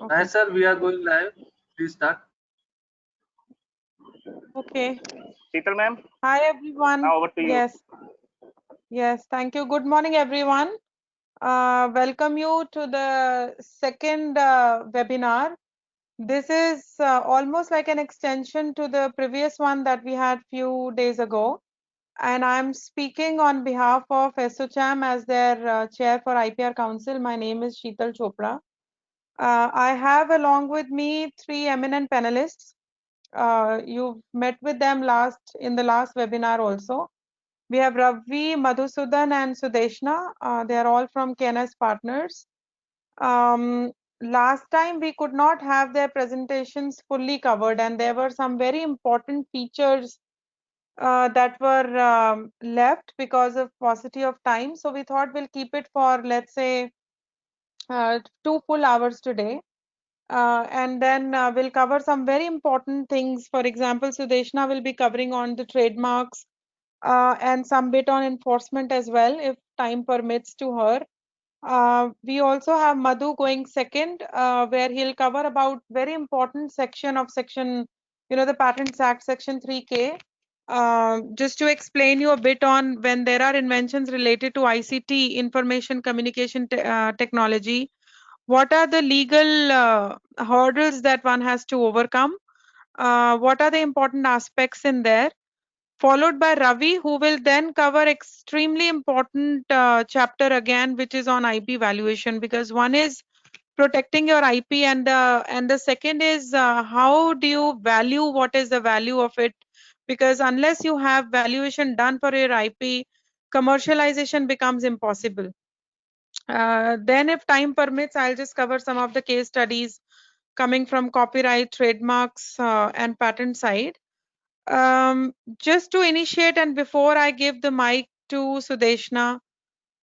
Okay. Hi, sir. We are going live. Please start. Okay. Sheetal ma'am, Hi, everyone. now over to you. Yes. Yes. Thank you. Good morning, everyone. Welcome you to the second webinar. This is almost like an extension to the previous one that we had few days ago. And I'm speaking on behalf of SOCHAM as their chair for IPR Council. My name is Sheetal Chopra. I have along with me three eminent panelists. You've met with them in the last webinar also. We have Ravi, Madhusudan, and Sudeshna. They are all from KNS Partners. Last time we could not have their presentations fully covered, and there were some very important features that were left because of paucity of time. So we thought we'll keep it for, let's say, 2 full hours today. And then we'll cover some very important things. For example, Sudeshna will be covering on the trademarks and some bit on enforcement as well, if time permits to her. We also have Madhu going second, where he'll cover about very important section of the Patents Act, section 3K. Just to explain you a bit on when there are inventions related to ICT, information communication technology, what are the legal hurdles that one has to overcome? What are the important aspects in there? Followed by Ravi, who will then cover extremely important chapter again, which is on IP valuation, because one is protecting your IP, and the second is how do you value what is the value of it? Because unless you have valuation done for your IP, commercialization becomes impossible. Then if time permits, I'll just cover some of the case studies coming from copyright, trademarks, and patent side. Just to initiate and before I give the mic to Sudeshna,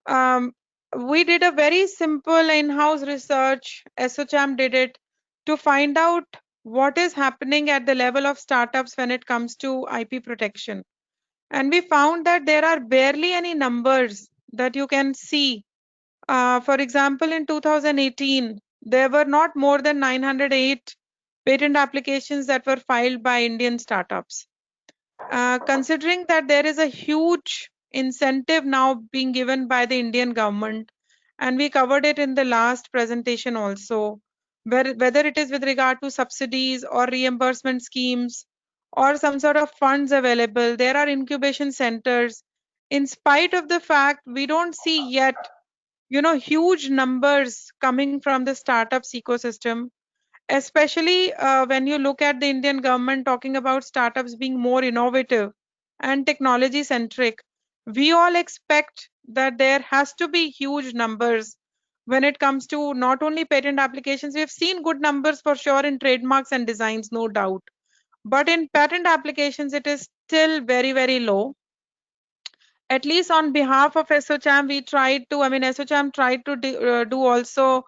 um, we did a very simple in-house research, SOCHAM did it, to find out what is happening at the level of startups when it comes to IP protection. And we found that there are barely any numbers that you can see. For example, in 2018, there were not more than 908 patent applications that were filed by Indian startups. Considering that there is a huge incentive now being given by the Indian government, and we covered it in the last presentation also, whether it is with regard to subsidies or reimbursement schemes or some sort of funds available, there are incubation centers. In spite of the fact we don't see yet, huge numbers coming from the startups ecosystem, especially when you look at the Indian government talking about startups being more innovative and technology centric. We all expect that there has to be huge numbers when it comes to not only patent applications. We have seen good numbers for sure in trademarks and designs, no doubt. But in patent applications, it is still very, very low. At least on behalf of SOCHAM, SOCHAM tried to do also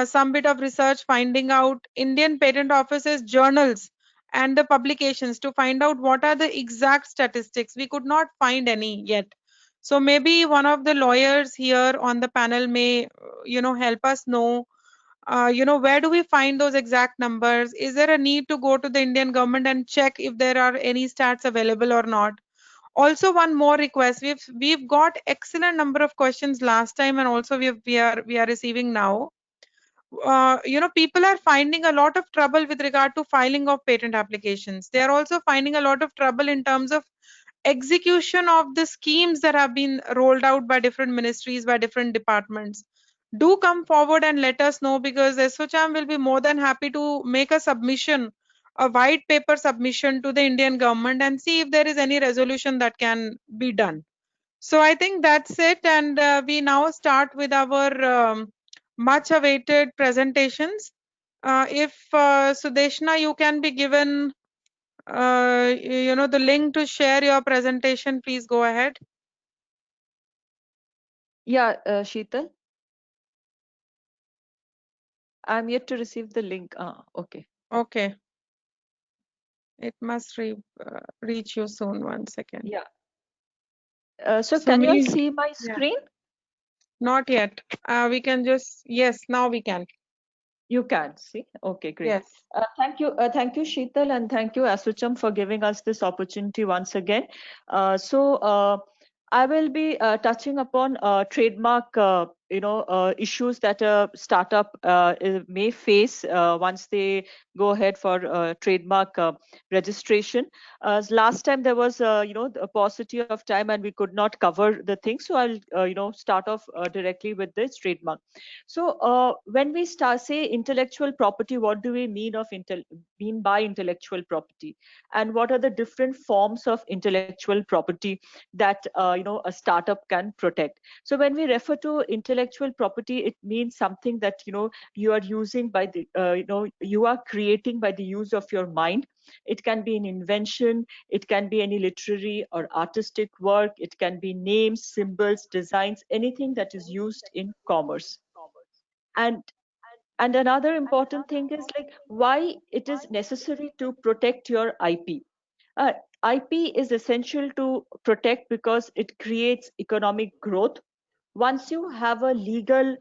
some bit of research finding out Indian Patent Office's journals and the publications to find out what are the exact statistics. We could not find any yet. So maybe one of the lawyers here on the panel may, help us know, where do we find those exact numbers? Is there a need to go to the Indian government and check if there are any stats available or not? Also, one more request. We've got excellent number of questions last time, and also we are receiving now. People are finding a lot of trouble with regard to filing of patent applications. They are also finding a lot of trouble in terms of execution of the schemes that have been rolled out by different ministries, by different departments. Do come forward and let us know, because SOCHAM will be more than happy to make a submission, a white paper submission to the Indian government, and see if there is any resolution that can be done. So I think that's it, and we now start with our much awaited presentations. If Sudeshna, you can be given the link to share your presentation, please go ahead. Yeah, Sheetal. I'm yet to receive the link. Okay. Okay. It must reach you soon. 1 second. Yeah. So can you all see my screen? Not yet. We can just, yes, now we can. You can see. Okay, great. Yes. Thank you, Sheetal, and thank you, Asucham, for giving us this opportunity once again. So I will be touching upon trademark, issues that a startup may face once they go ahead for trademark registration. Last time there was, a paucity of time and we could not cover the thing. So I'll, start off directly with this trademark. So when we start say intellectual property, what do we mean by intellectual property, and what are the different forms of intellectual property that a startup can protect? So when we refer to intellectual property, it means something that you are using by the you are creating by the use of your mind. It can be an invention, it can be any literary or artistic work, it can be names, symbols, designs, anything that is used in commerce. And and another important thing is like why it is necessary to protect your IP. uh, IP is essential to protect because it creates economic growth. Once you have a legal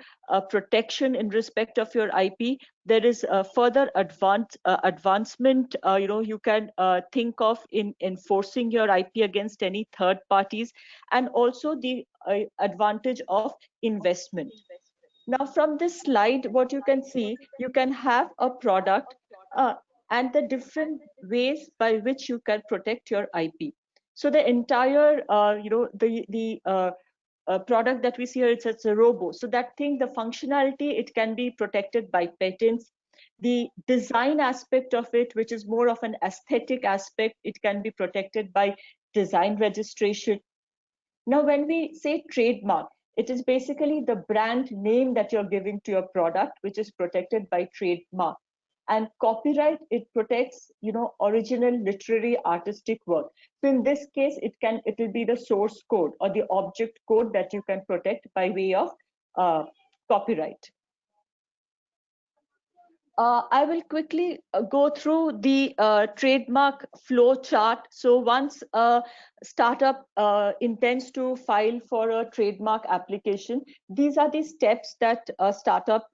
protection in respect of your IP, there is a further advancement you can think of in enforcing your IP against any third parties, and also the advantage of investment. Now, from this slide, what you can see, you can have a product uh, and the different ways by which you can protect your IP. So the entire, the product that we see here, it's a robo. So that thing, the functionality, it can be protected by patents. The design aspect of it, which is more of an aesthetic aspect, it can be protected by design registration. Now, when we say trademark, it is basically the brand name that you're giving to your product, which is protected by trademark. And copyright, it protects, original literary artistic work. So in this case, it will be the source code or the object code that you can protect by way of copyright. I will quickly go through the trademark flow chart. So once a startup intends to file for a trademark application, these are the steps that a startup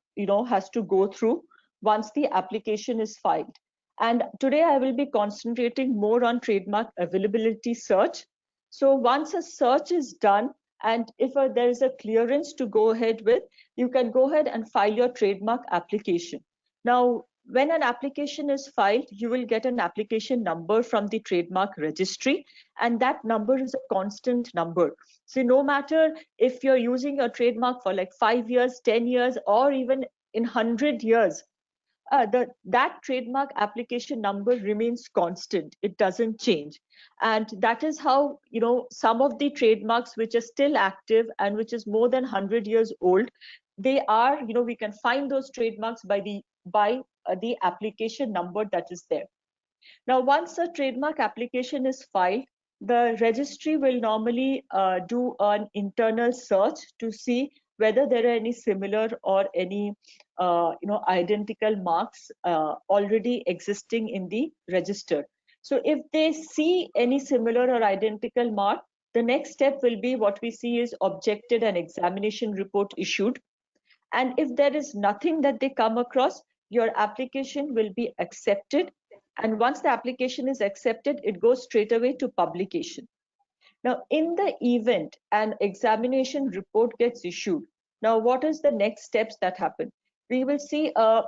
has to go through once the application is filed. And today I will be concentrating more on trademark availability search. So once a search is done, and if there is a clearance to go ahead with, you can go ahead and file your trademark application. Now, when an application is filed, you will get an application number from the trademark registry, and that number is a constant number. So no matter if you're using your trademark for like 5 years, 10 years, or even in 100 years, that trademark application number remains constant. It doesn't change. And that is how, some of the trademarks which are still active and which is more than 100 years old, they are, we can find those trademarks by the application number that is there. Now, once a trademark application is filed, the registry will normally do an internal search to see whether there are any similar or any identical marks already existing in the register. So if they see any similar or identical mark, the next step will be what we see is objected and examination report issued. And if there is nothing that they come across, your application will be accepted. And once the application is accepted, it goes straight away to publication. Now, in the event an examination report gets issued, now what is the next steps that happen? We will see a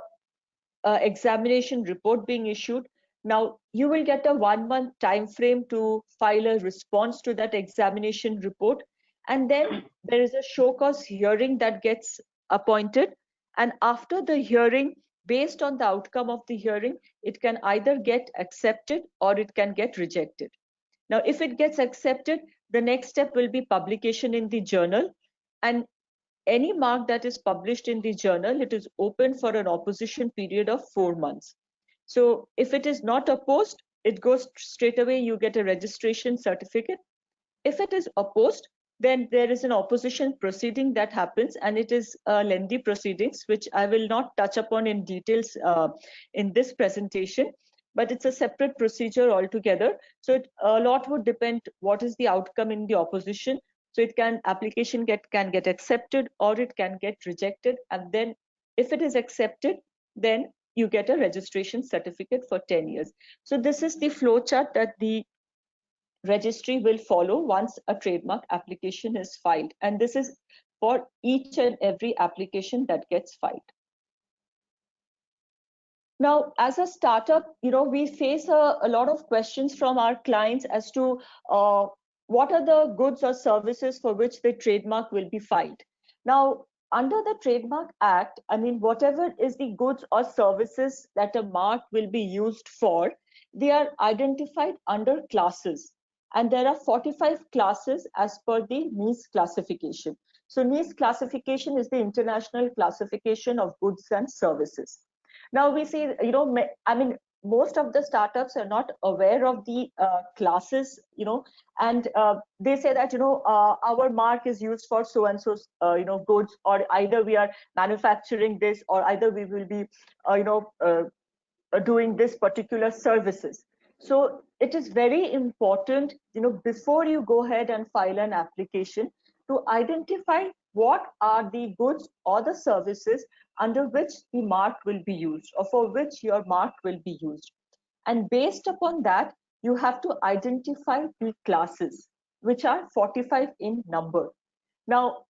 examination report being issued. Now, you will get a 1-month time frame to file a response to that examination report. And then there is a show cause hearing that gets appointed. And after the hearing, based on the outcome of the hearing, it can either get accepted or it can get rejected. Now, if it gets accepted, the next step will be publication in the journal. And any mark that is published in the journal, it is open for an opposition period of 4 months. So if it is not opposed, it goes straight away, you get a registration certificate. If it is opposed, then there is an opposition proceeding that happens, and it is lengthy proceedings, which I will not touch upon in details in this presentation, but it's a separate procedure altogether. So a lot would depend what is the outcome in the opposition. So application can get accepted or it can get rejected. And then if it is accepted, then you get a registration certificate for 10 years. So this is the flowchart that the registry will follow once a trademark application is filed. And this is for each and every application that gets filed. Now, as a startup, we face a lot of questions from our clients as to what are the goods or services for which the trademark will be filed. Now, under the Trademark Act, I mean, whatever is the goods or services that a mark will be used for, they are identified under classes. And there are 45 classes as per the NIS classification. So NIS classification is the international classification of goods and services. Now we see, I mean, most of the startups are not aware of the classes, and they say that, our mark is used for so and so, goods, or either we are manufacturing this, or either we will be, doing this particular services. So it is very important, before you go ahead and file an application, to identify what are the goods or the services under which the mark will be used, or for which your mark will be used. And based upon that, you have to identify the classes, which are 45 in number. Now,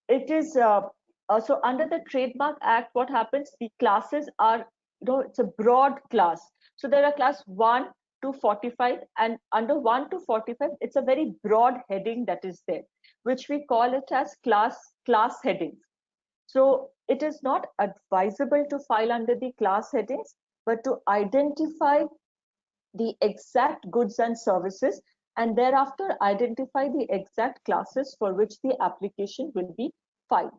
it is so under the Trademark Act, what happens? The classes are, it's a broad class. So there are class 1 to 45, and under 1 to 45, it's a very broad heading that is there, which we call it as class headings. So it is not advisable to file under the class headings, but to identify the exact goods and services, and thereafter identify the exact classes for which the application will be filed.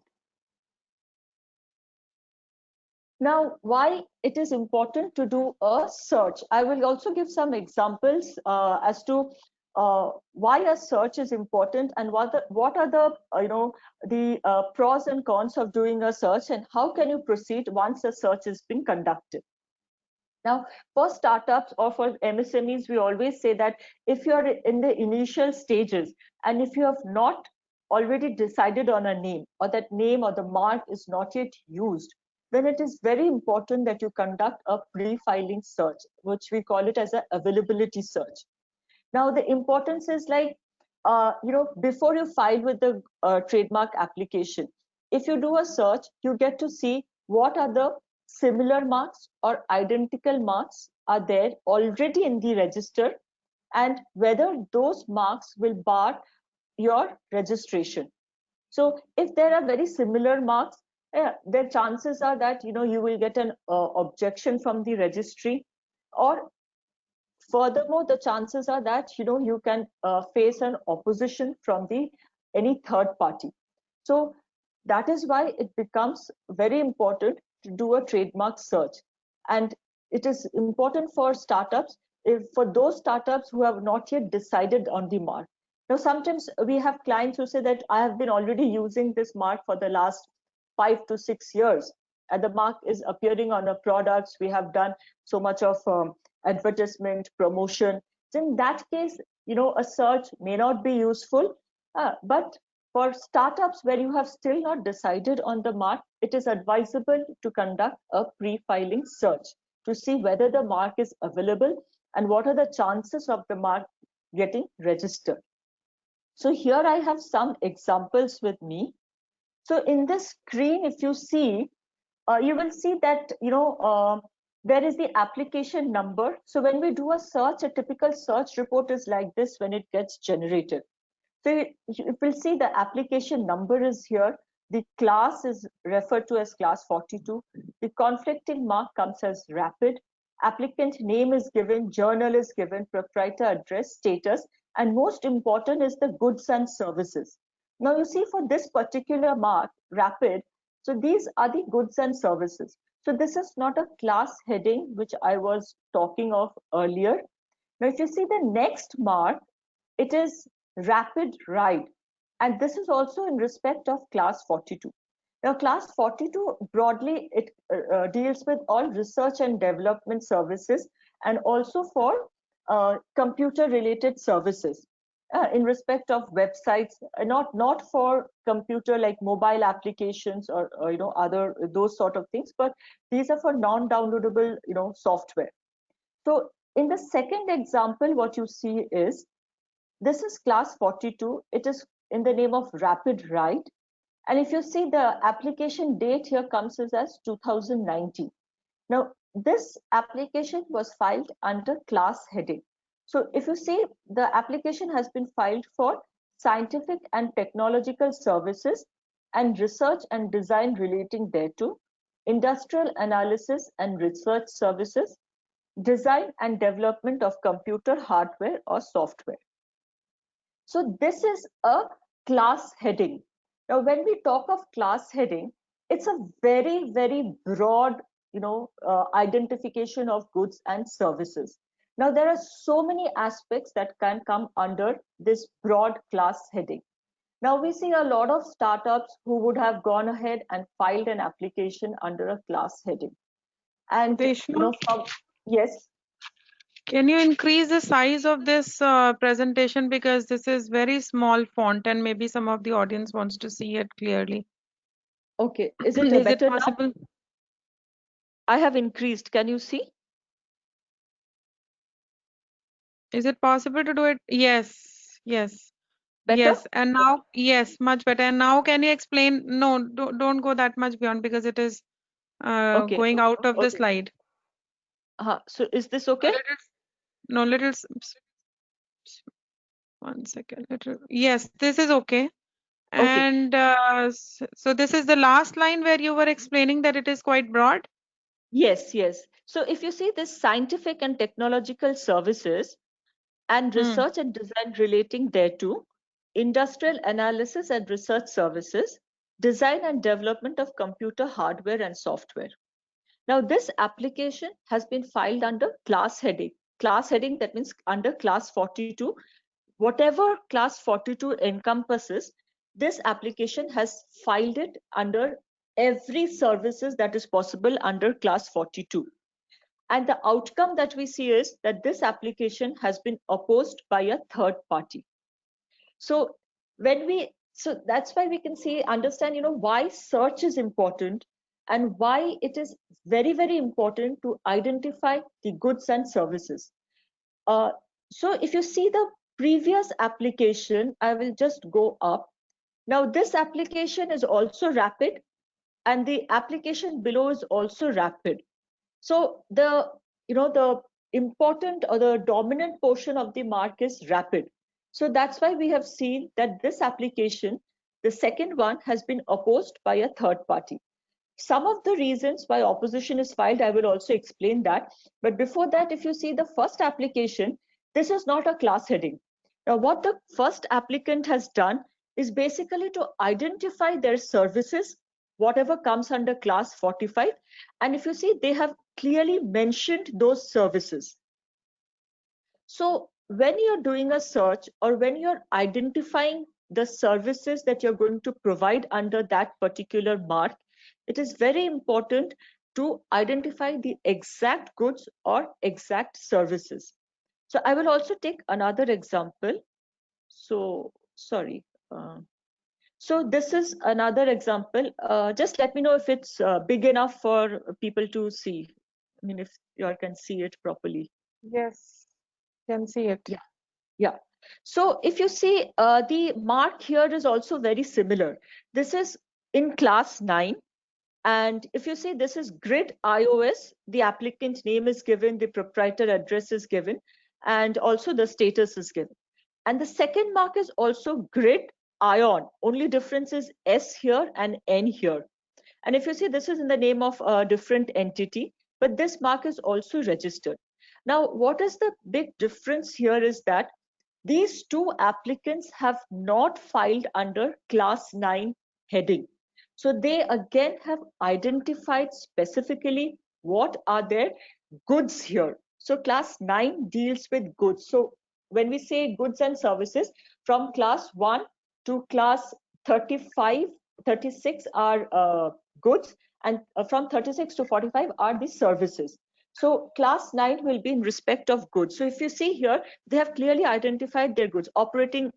Now, why it is important to do a search? I will also give some examples as to why a search is important, and what are the pros and cons of doing a search, and how can you proceed once a search has been conducted. Now, for startups or for MSMEs, we always say that if you are in the initial stages, and if you have not already decided on a name, or that name or the mark is not yet used, then it is very important that you conduct a pre-filing search, which we call it as an availability search. Now, the importance is like, before you file with the trademark application, if you do a search, you get to see what are the similar marks or identical marks are there already in the register, and whether those marks will bar your registration. So if there are very similar marks, the chances are that you will get an objection from the registry, or furthermore, the chances are that you can face an opposition from any third party. So that is why it becomes very important to do a trademark search, and it is important for startups, for those startups who have not yet decided on the mark. Now, sometimes we have clients who say that I have been already using this mark for the last 5 to 6 years, and the mark is appearing on our products. We have done so much of advertisement, promotion. So in that case, a search may not be useful, but for startups where you have still not decided on the mark, it is advisable to conduct a pre-filing search to see whether the mark is available and what are the chances of the mark getting registered. So here I have some examples with me. So in this screen, if you see, you will see that there is the application number. So when we do a search, a typical search report is like this when it gets generated. So you will see the application number is here. The class is referred to as class 42. The conflicting mark comes as rapid. Applicant name is given, journal is given, proprietor address, status, and most important is the goods and services. Now you see, for this particular mark, rapid, so these are the goods and services. So this is not a class heading, which I was talking of earlier. Now, if you see the next mark, it is rapid ride. And this is also in respect of class 42. Now, class 42, broadly, it deals with all research and development services, and also for computer-related services. in respect of websites, not for computer like mobile applications or other those sort of things, but these are for non-downloadable software. So in the second example, what you see is this is class 42. It is in the name of Rapid Write. And if you see the application date here comes as 2019. Now, this application was filed under class heading. So if you see, the application has been filed for scientific and technological services and research and design relating thereto, industrial analysis and research services, design and development of computer hardware or software. So this is a class heading. Now, when we talk of class heading, it's a very, very broad, identification of goods and services. Now, there are so many aspects that can come under this broad class heading. Now, we see a lot of startups who would have gone ahead and filed an application under a class heading. And, Deshna, yes. can you increase the size of this presentation, because this is very small font and maybe some of the audience wants to see it clearly. Okay, is it Is better it possible? now? I have increased. Can you see? Is it possible to do it? Yes, yes. Better? Yes, and now, yes, much better. And now can you explain? No, don't go that much beyond, because it is Okay. going out of the Okay. slide. So is this okay? No, one second. Yes, this is okay. Okay. And so this is the last line where you were explaining that it is quite broad. Yes, yes. So if you see this scientific and technological services and research and design relating thereto, industrial analysis and research services, design and development of computer hardware and software. Now, this application has been filed under class heading. Class heading, that means under class 42. Whatever class 42 encompasses, this application has filed it under every services that is possible under class 42. And the outcome that we see is that this application has been opposed by a third party. So that's why we can understand, why search is important and why it is very, very important to identify the goods and services. So if you see the previous application, I will just go up. Now this application is also rapid, and the application below is also rapid. So the important or the dominant portion of the mark is rapid. So that's why we have seen that this application, the second one, has been opposed by a third party. Some of the reasons why opposition is filed, I will also explain that. But before that, if you see the first application, this is not a class heading. Now, what the first applicant has done is basically to identify their services, whatever comes under class 45. And if you see, they have clearly mentioned those services. So when you're doing a search or when you're identifying the services that you're going to provide under that particular mark, it is very important to identify the exact goods or exact services. So I will also take another example. So sorry. So this is another example. Just let me know if it's big enough for people to see. I mean, if you all can see it properly. Yes, can see it. Yeah. So if you see, the mark here is also very similar. This is in class 9. And if you see, this is Grid iOS. The applicant name is given, the proprietor address is given, and also the status is given. And the second mark is also Grid Ion. Only difference is S here and N here. And if you see, this is in the name of a different entity, but this mark is also registered. Now, what is the big difference here is that these two applicants have not filed under class 9 heading. So they again have identified specifically what are their goods here. So class 9 deals with goods. So when we say goods and services, from class 1 to class 35, 36 are goods, and from 36 to 45 are the services. So class 9 will be in respect of goods. So if you see here, they have clearly identified their goods: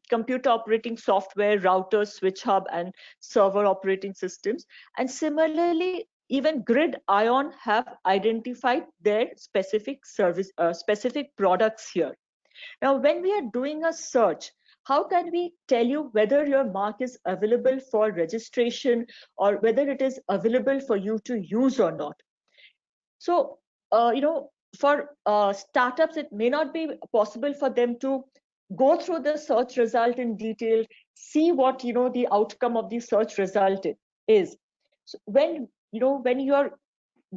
computer operating software, routers, switch hub, and server operating systems. And similarly, even Grid Ion have identified their specific products here. Now, when we are doing a search, how can we tell you whether your mark is available for registration or whether it is available for you to use or not? So, for startups, it may not be possible for them to go through the search result in detail, see what the outcome of the search result is. So when you're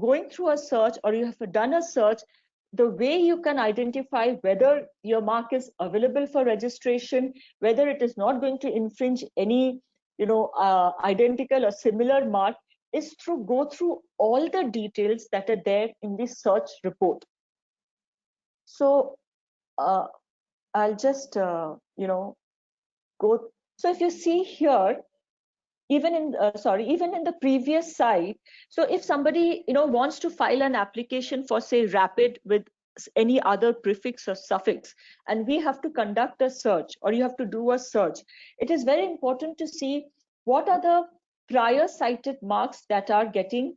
going through a search or you have done a search, the way you can identify whether your mark is available for registration, whether it is not going to infringe any identical or similar mark, is through go through all the details that are there in the search report. So I'll just go. So if you see here, even in the previous site, so if somebody wants to file an application for, say, rapid with any other prefix or suffix, and we have to conduct a search, or you have to do a search, it is very important to see what are the prior cited marks that are getting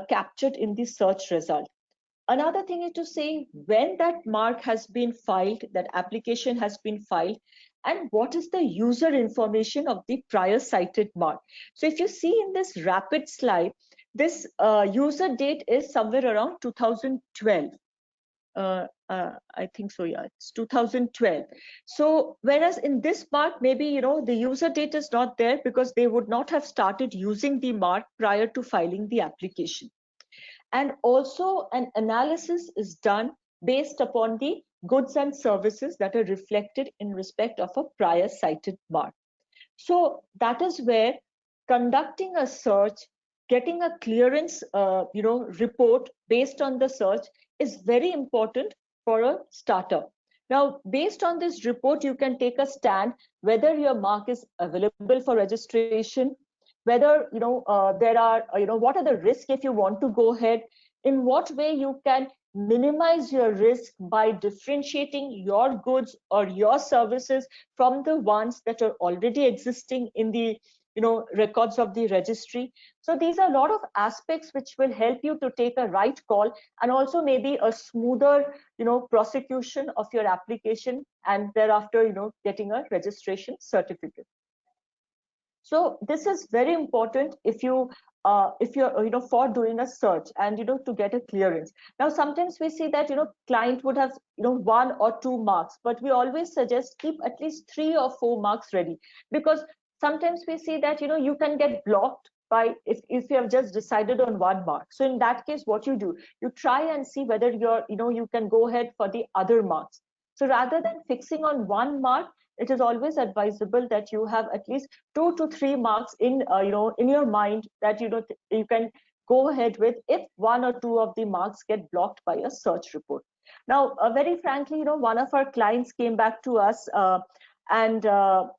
captured in the search result. Another thing is to say when that mark has been filed, that application has been filed, and what is the user information of the prior cited mark. So if you see in this rapid slide, this user date is somewhere around 2012. I think so, yeah, it's 2012. So whereas in this mark, maybe the user date is not there because they would not have started using the mark prior to filing the application. And also an analysis is done based upon the goods and services that are reflected in respect of a prior cited mark. So that is where conducting a search, getting a clearance report based on the search is very important for a startup. Now, based on this report, you can take a stand whether your mark is available for registration, whether there are what are the risks if you want to go ahead, in what way you can minimize your risk by differentiating your goods or your services from the ones that are already existing in the records of the registry. So these are a lot of aspects which will help you to take a right call, and also maybe a smoother prosecution of your application, and thereafter getting a registration certificate. So this is very important if you're for doing a search and to get a clearance. Now sometimes we see that client would have 1 or 2 marks, but we always suggest keep at least 3 or 4 marks ready, because sometimes we see that you can get blocked by if you have just decided on 1 mark. So in that case, what you do, you try and see whether you can go ahead for the other marks. So rather than fixing on 1 mark, it is always advisable that you have at least 2 to 3 marks in in your mind that you can go ahead with if 1 or 2 of the marks get blocked by a search report. Now, very frankly, one of our clients came back to us and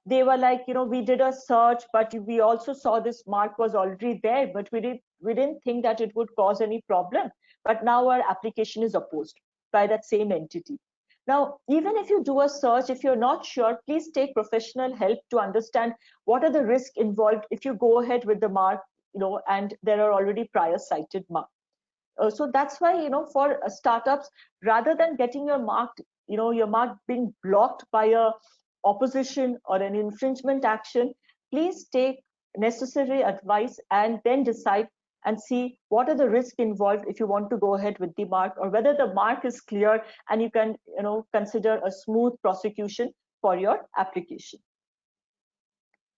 they were like, we did a search, but we also saw this mark was already there, but we didn't think that it would cause any problem. But now our application is opposed by that same entity. Now, even if you do a search, if you're not sure, please take professional help to understand what are the risks involved if you go ahead with the mark, and there are already prior cited marks. So that's why, for startups, rather than getting your mark being blocked by a opposition or an infringement action, please take necessary advice and then decide and see what are the risks involved if you want to go ahead with the mark, or whether the mark is clear and you can consider a smooth prosecution for your application.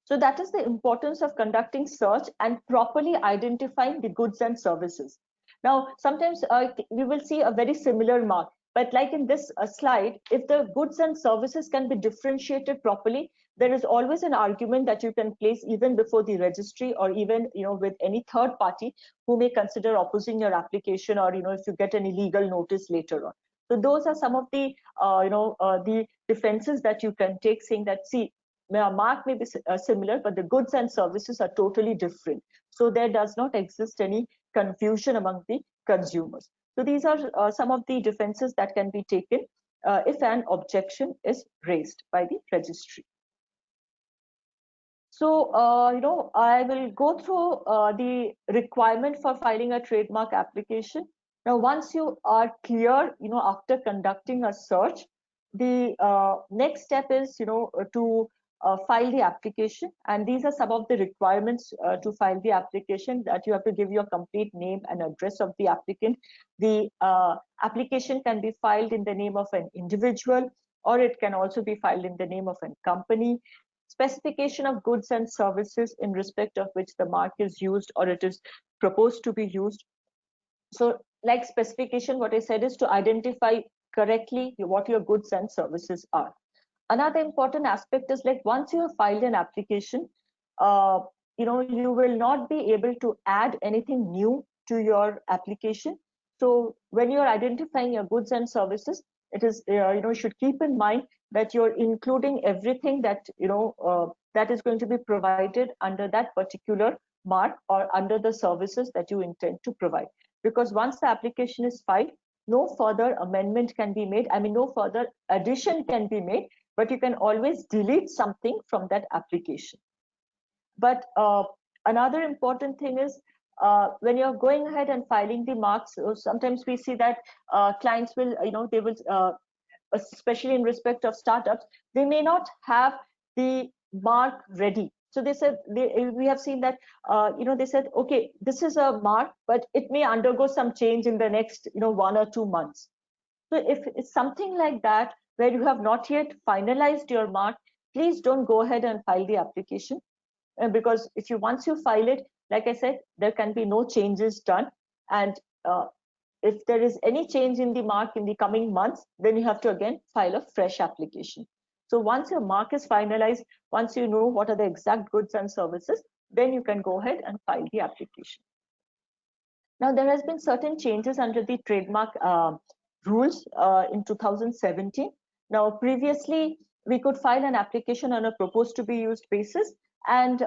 So that is the importance of conducting search and properly identifying the goods and services. Now, sometimes we will see a very similar mark, but like in this slide, if the goods and services can be differentiated properly, there is always an argument that you can place even before the registry, or even with any third party who may consider opposing your application, or if you get any legal notice later on. So those are some of the the defenses that you can take, saying that, see, mark may be similar, but the goods and services are totally different. So there does not exist any confusion among the consumers. So these are some of the defenses that can be taken if an objection is raised by the registry. So, I will go through the requirement for filing a trademark application. Now, once you are clear, after conducting a search, the next step is, to file the application. And these are some of the requirements to file the application, that you have to give your complete name and address of the applicant. The application can be filed in the name of an individual, or it can also be filed in the name of a company. Specification of goods and services in respect of which the mark is used or it is proposed to be used. So like specification, what I said is to identify correctly what your goods and services are. Another important aspect is, like, once you have filed an application, you will not be able to add anything new to your application. So when you're identifying your goods and services, it is, you should keep in mind that you're including everything that, that is going to be provided under that particular mark or under the services that you intend to provide. Because once the application is filed, no further amendment can be made. I mean, no further addition can be made, but you can always delete something from that application. But another important thing is, when you're going ahead and filing the marks, sometimes we see that clients will, they will, especially in respect of startups, they may not have the mark ready. So they said, we have seen that, they said, okay, this is a mark, but it may undergo some change in the next, 1 or 2 months. So if it's something like that, where you have not yet finalized your mark, please don't go ahead and file the application. Because once you file it, like I said, there can be no changes done. And if there is any change in the mark in the coming months, then you have to again file a fresh application. So once your mark is finalized, once you know what are the exact goods and services, then you can go ahead and file the application. Now, there has been certain changes under the trademark rules in 2017. Now, previously, we could file an application on a proposed to be used basis. And,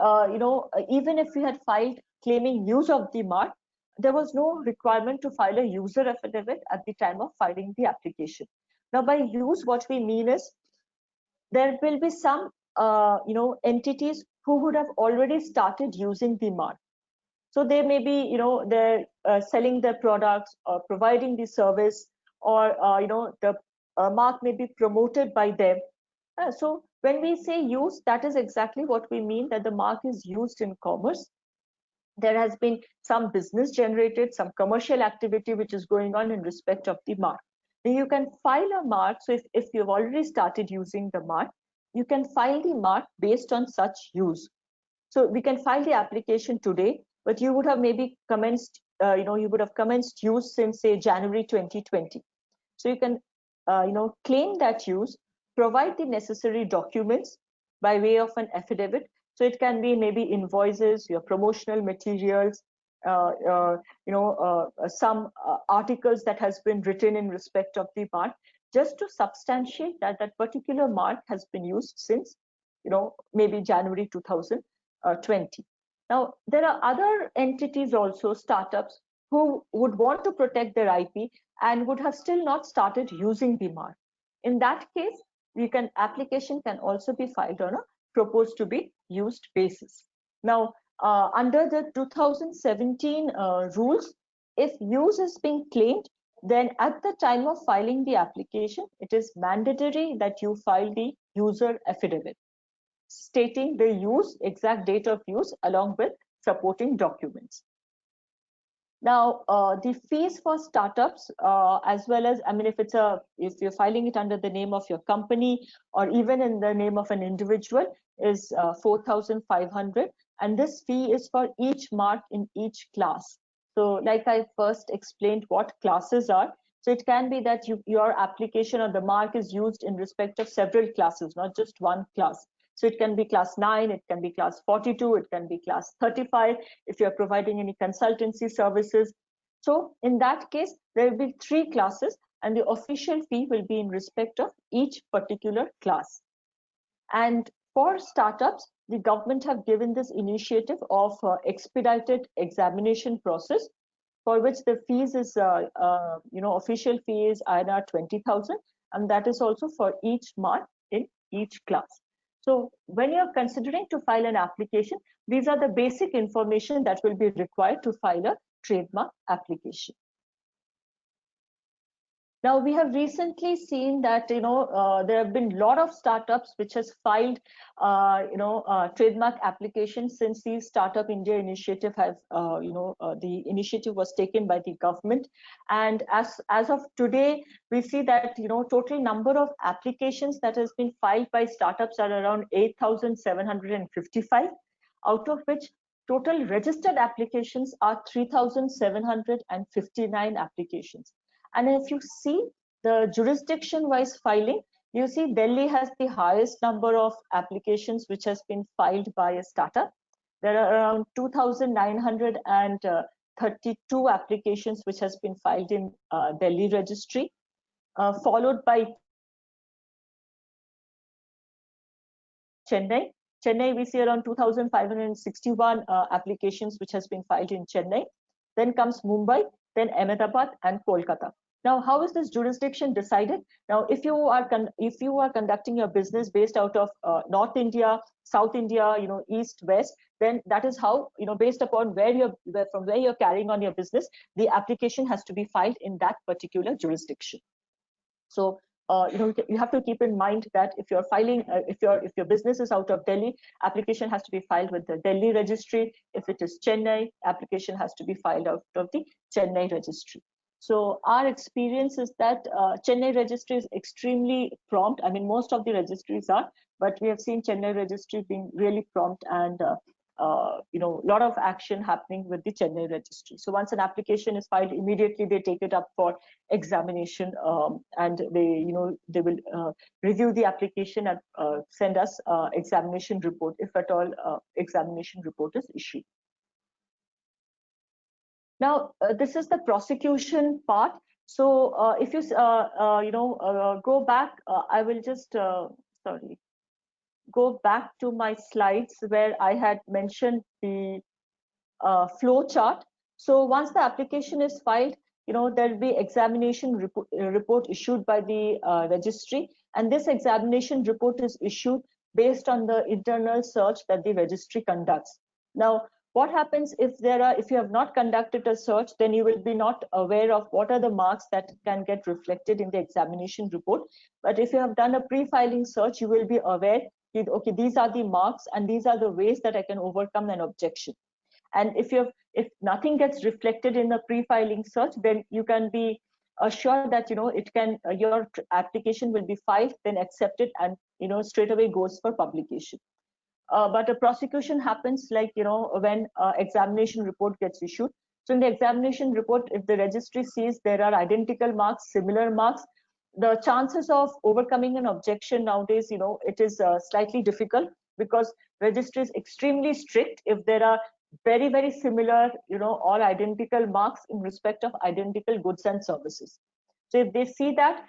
even if we had filed claiming use of the mark, there was no requirement to file a user affidavit at the time of filing the application. Now, by use, what we mean is there will be some, entities who would have already started using the mark. So they may be, they're selling their products or providing the service, or, the mark may be promoted by them. So when we say use, that is exactly what we mean, that the mark is used in commerce. There has been some business generated, some commercial activity which is going on in respect of the mark. Then you can file a mark. So if you've already started using the mark, you can file the mark based on such use. So we can file the application today, but you would have maybe commenced, you would have commenced use since, say, January 2020. So you can, claim that use, provide the necessary documents by way of an affidavit. So it can be maybe invoices, your promotional materials, some articles that has been written in respect of the mark, just to substantiate that that particular mark has been used since, maybe January 2020. Now, there are other entities also, startups, who would want to protect their IP and would have still not started using the mark. In that case, application can also be filed on a proposed to be used basis. Now, under the 2017 rules, if use is being claimed, then at the time of filing the application, it is mandatory that you file the user affidavit, stating the exact date of use along with supporting documents. Now, the fees for startups, as well as, if you're filing it under the name of your company or even in the name of an individual, is 4,500. And this fee is for each mark in each class. So like I first explained what classes are. So it can be that your application or the mark is used in respect of several classes, not just one class. So it can be class 9, it can be class 42, it can be class 35, if you're providing any consultancy services. So in that case, there will be 3 classes, and the official fee will be in respect of each particular class. And for startups, the government have given this initiative of expedited examination process. for which the fees is, official fee is INR 20,000, and that is also for each mark in each class. So when you're considering to file an application, these are the basic information that will be required to file a trademark application. Now, we have recently seen that there have been a lot of startups which has filed trademark applications since the Startup India initiative have the initiative was taken by the government, and as of today we see that total number of applications that has been filed by startups are around 8,755, out of which total registered applications are 3,759 applications. And if you see the jurisdiction-wise filing, you see Delhi has the highest number of applications which has been filed by a startup. There are around 2,932 applications which has been filed in Delhi registry, followed by Chennai. Chennai, we see around 2,561 applications which has been filed in Chennai. Then comes Mumbai, then Ahmedabad and Kolkata. Now, how is this jurisdiction decided? Now, if you are conducting your business based out of North India, South India, East, West, then that is how, based upon from where you're carrying on your business, the application has to be filed in that particular jurisdiction. So, you have to keep in mind that if you're filing, if your business is out of Delhi, application has to be filed with the Delhi registry. If it is Chennai, application has to be filed out of the Chennai registry. So our experience is that Chennai registry is extremely prompt. I mean, most of the registries are, but we have seen Chennai registry being really prompt and a lot of action happening with the Chennai registry. So once an application is filed, immediately they take it up for examination, and they will review the application and send us examination report if at all examination report is issued. Now, this is the prosecution part. So if you go back, I will just go back to my slides where I had mentioned the flow chart. So once the application is filed, there will be examination report issued by the registry, and this examination report is issued based on the internal search that the registry conducts. Now, what happens if you have not conducted a search, then you will be not aware of what are the marks that can get reflected in the examination report. But if you have done a pre-filing search, you will be aware that, okay, these are the marks and these are the ways that I can overcome an objection. And if nothing gets reflected in the pre-filing search, then you can be assured that your application will be filed, then accepted, and straight away goes for publication. But a prosecution happens when examination report gets issued. So in the examination report, if the registry sees there are identical marks, similar marks, the chances of overcoming an objection nowadays, it is slightly difficult, because registry is extremely strict if there are very, very similar, or identical marks in respect of identical goods and services. So if they see that,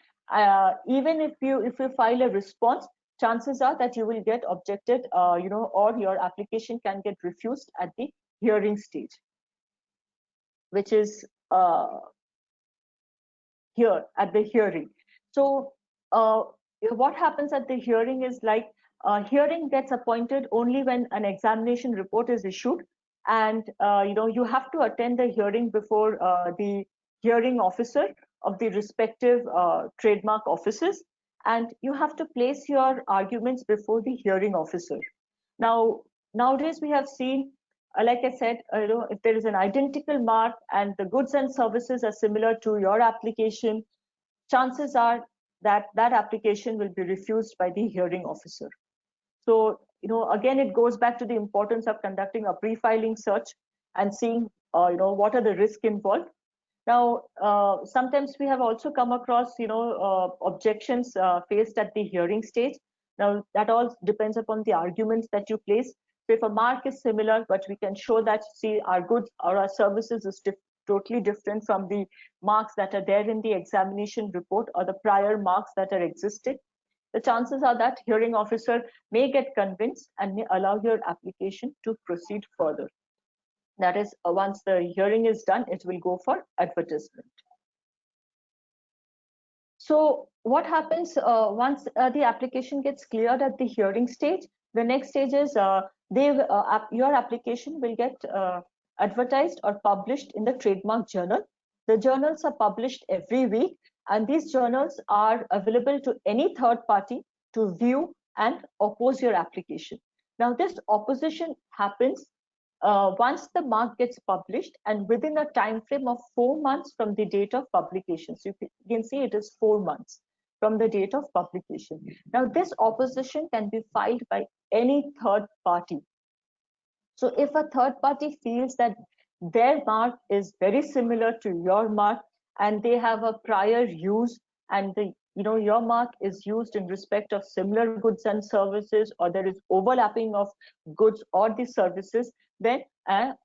even if you file a response, chances are that you will get objected, or your application can get refused at the hearing stage, which is here at the hearing. So what happens at the hearing is hearing gets appointed only when an examination report is issued, and you have to attend the hearing before the hearing officer of the respective trademark offices, and you have to place your arguments before the hearing officer. Now, nowadays we have seen, like I said, if there is an identical mark and the goods and services are similar to your application, chances are that that application will be refused by the hearing officer. So, again, it goes back to the importance of conducting a pre-filing search and seeing, what are the risks involved. Now, sometimes we have also come across, objections faced at the hearing stage. Now, that all depends upon the arguments that you place. So if a mark is similar, but we can show that, see, our goods or our services is totally different from the marks that are there in the examination report or the prior marks that are existed, the chances are that hearing officer may get convinced and may allow your application to proceed further. That is, once the hearing is done, it will go for advertisement. So what happens once the application gets cleared at the hearing stage? The next stage is your application will get advertised or published in the trademark journal. The journals are published every week, and these journals are available to any third party to view and oppose your application. Now, this opposition happens once the mark gets published and within a time frame of 4 months from the date of publication. So you can see it is 4 months from the date of publication. Now, this opposition can be filed by any third party. So if a third party feels that their mark is very similar to your mark and they have a prior use, and your mark is used in respect of similar goods and services, or there is overlapping of goods or the services, then a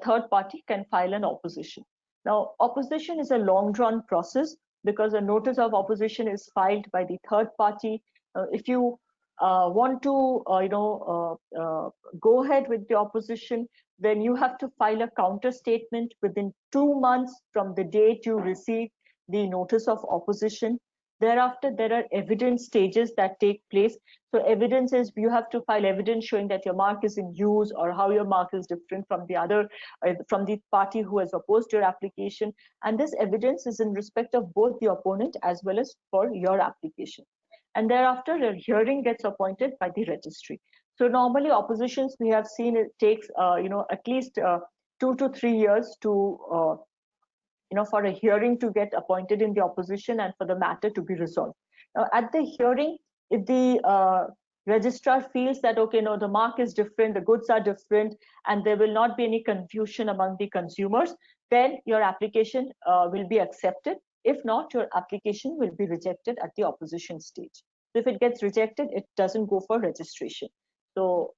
third party can file an opposition. Now, opposition is a long drawn process because a notice of opposition is filed by the third party. If you want to go ahead with the opposition, then you have to file a counter statement within 2 months from the date you receive the notice of opposition. Thereafter, there are evidence stages that take place. So evidence is you have to file evidence showing that your mark is in use or how your mark is different from the other, from the party who has opposed your application. And this evidence is in respect of both the opponent as well as for your application. And thereafter, a hearing gets appointed by the registry. So normally oppositions, we have seen it takes at least 2 to 3 years to for a hearing to get appointed in the opposition and for the matter to be resolved. Now, at the hearing, if the registrar feels that, okay, no, the mark is different, the goods are different, and there will not be any confusion among the consumers, then your application will be accepted. If not, your application will be rejected at the opposition stage. So if it gets rejected, it doesn't go for registration. So,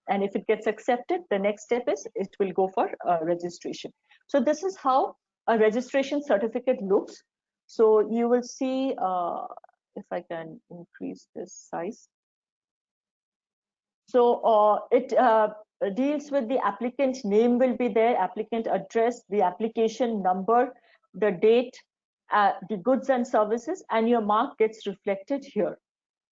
and if it gets accepted, the next step is it will go for registration. So this is how a registration certificate looks. So you will see, if I can increase this size. So it deals with the applicant's name will be there, applicant address, the application number, the date, the goods and services, and your mark gets reflected here.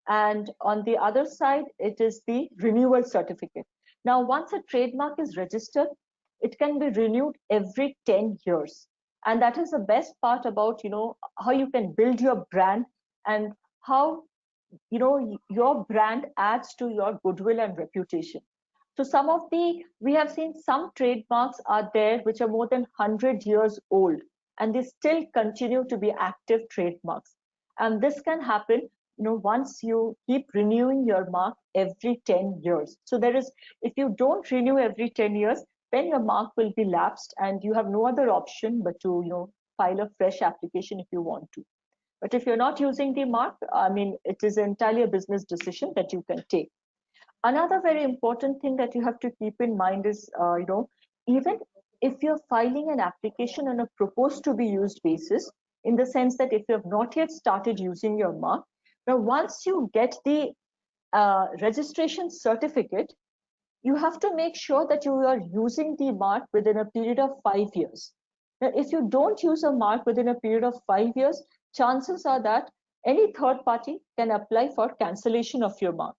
And on the other side, it is the renewal certificate. Now, once a trademark is registered, it can be renewed every 10 years. And that is the best part about, how you can build your brand and how, your brand adds to your goodwill and reputation. So we have seen some trademarks are there which are more than 100 years old, and they still continue to be active trademarks. And this can happen, once you keep renewing your mark every 10 years. So if you don't renew every 10 years, then your mark will be lapsed and you have no other option but to, file a fresh application if you want to. But if you're not using the mark, it is entirely a business decision that you can take. Another very important thing that you have to keep in mind is, even if you're filing an application on a proposed to be used basis, in the sense that if you have not yet started using your mark, now once you get the registration certificate, you have to make sure that you are using the mark within a period of 5 years. Now, if you don't use a mark within a period of 5 years, chances are that any third party can apply for cancellation of your mark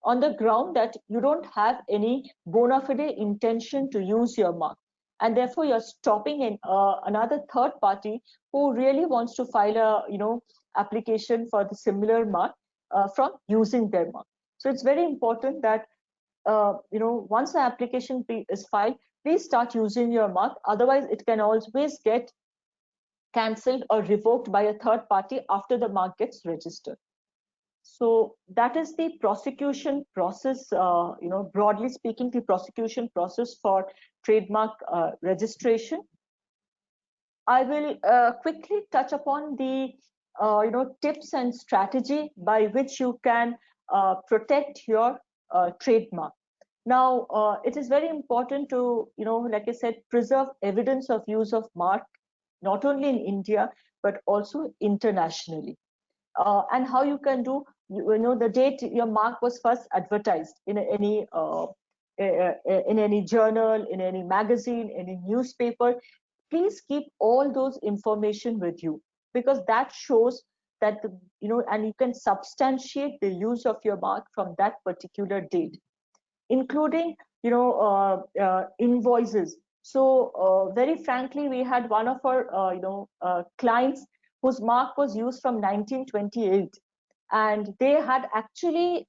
on the ground that you don't have any bona fide intention to use your mark. And therefore, you're stopping another third party who really wants to file a application for the similar mark from using their mark. So it's very important that once the application is filed, please start using your mark. Otherwise, it can always get cancelled or revoked by a third party after the mark gets registered. So that is the prosecution process, broadly speaking, the prosecution process for trademark registration. I will quickly touch upon the tips and strategy by which you can protect your trademark. Now, it is very important to, like I said, preserve evidence of use of mark, not only in India, but also internationally. And how you can do, the date your mark was first advertised in any in any journal, in any magazine, any newspaper. Please keep all those information with you, because that shows that and you can substantiate the use of your mark from that particular date, including invoices. So very frankly, we had one of our clients whose mark was used from 1928, and they had actually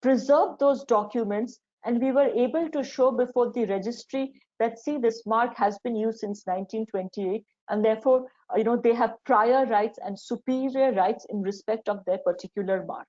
preserved those documents, and we were able to show before the registry that, see, this mark has been used since 1928, and therefore they have prior rights and superior rights in respect of their particular mark.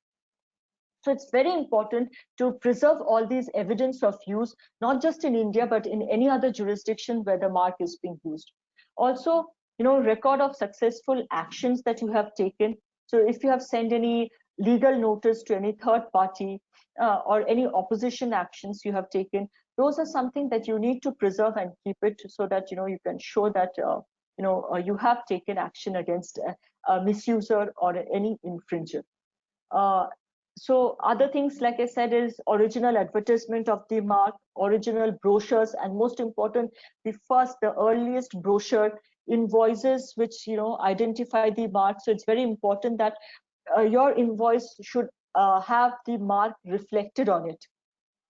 So it's very important to preserve all these evidence of use, not just in India, but in any other jurisdiction where the mark is being used. Also, record of successful actions that you have taken. So if you have sent any legal notice to any third party or any opposition actions you have taken, those are something that you need to preserve and keep it, so that you can show that you have taken action against a misuser or any infringer. So other things, like I said, is original advertisement of the mark, original brochures, and most important, the earliest brochure, invoices which identify the mark. So it's very important that your invoice should have the mark reflected on it.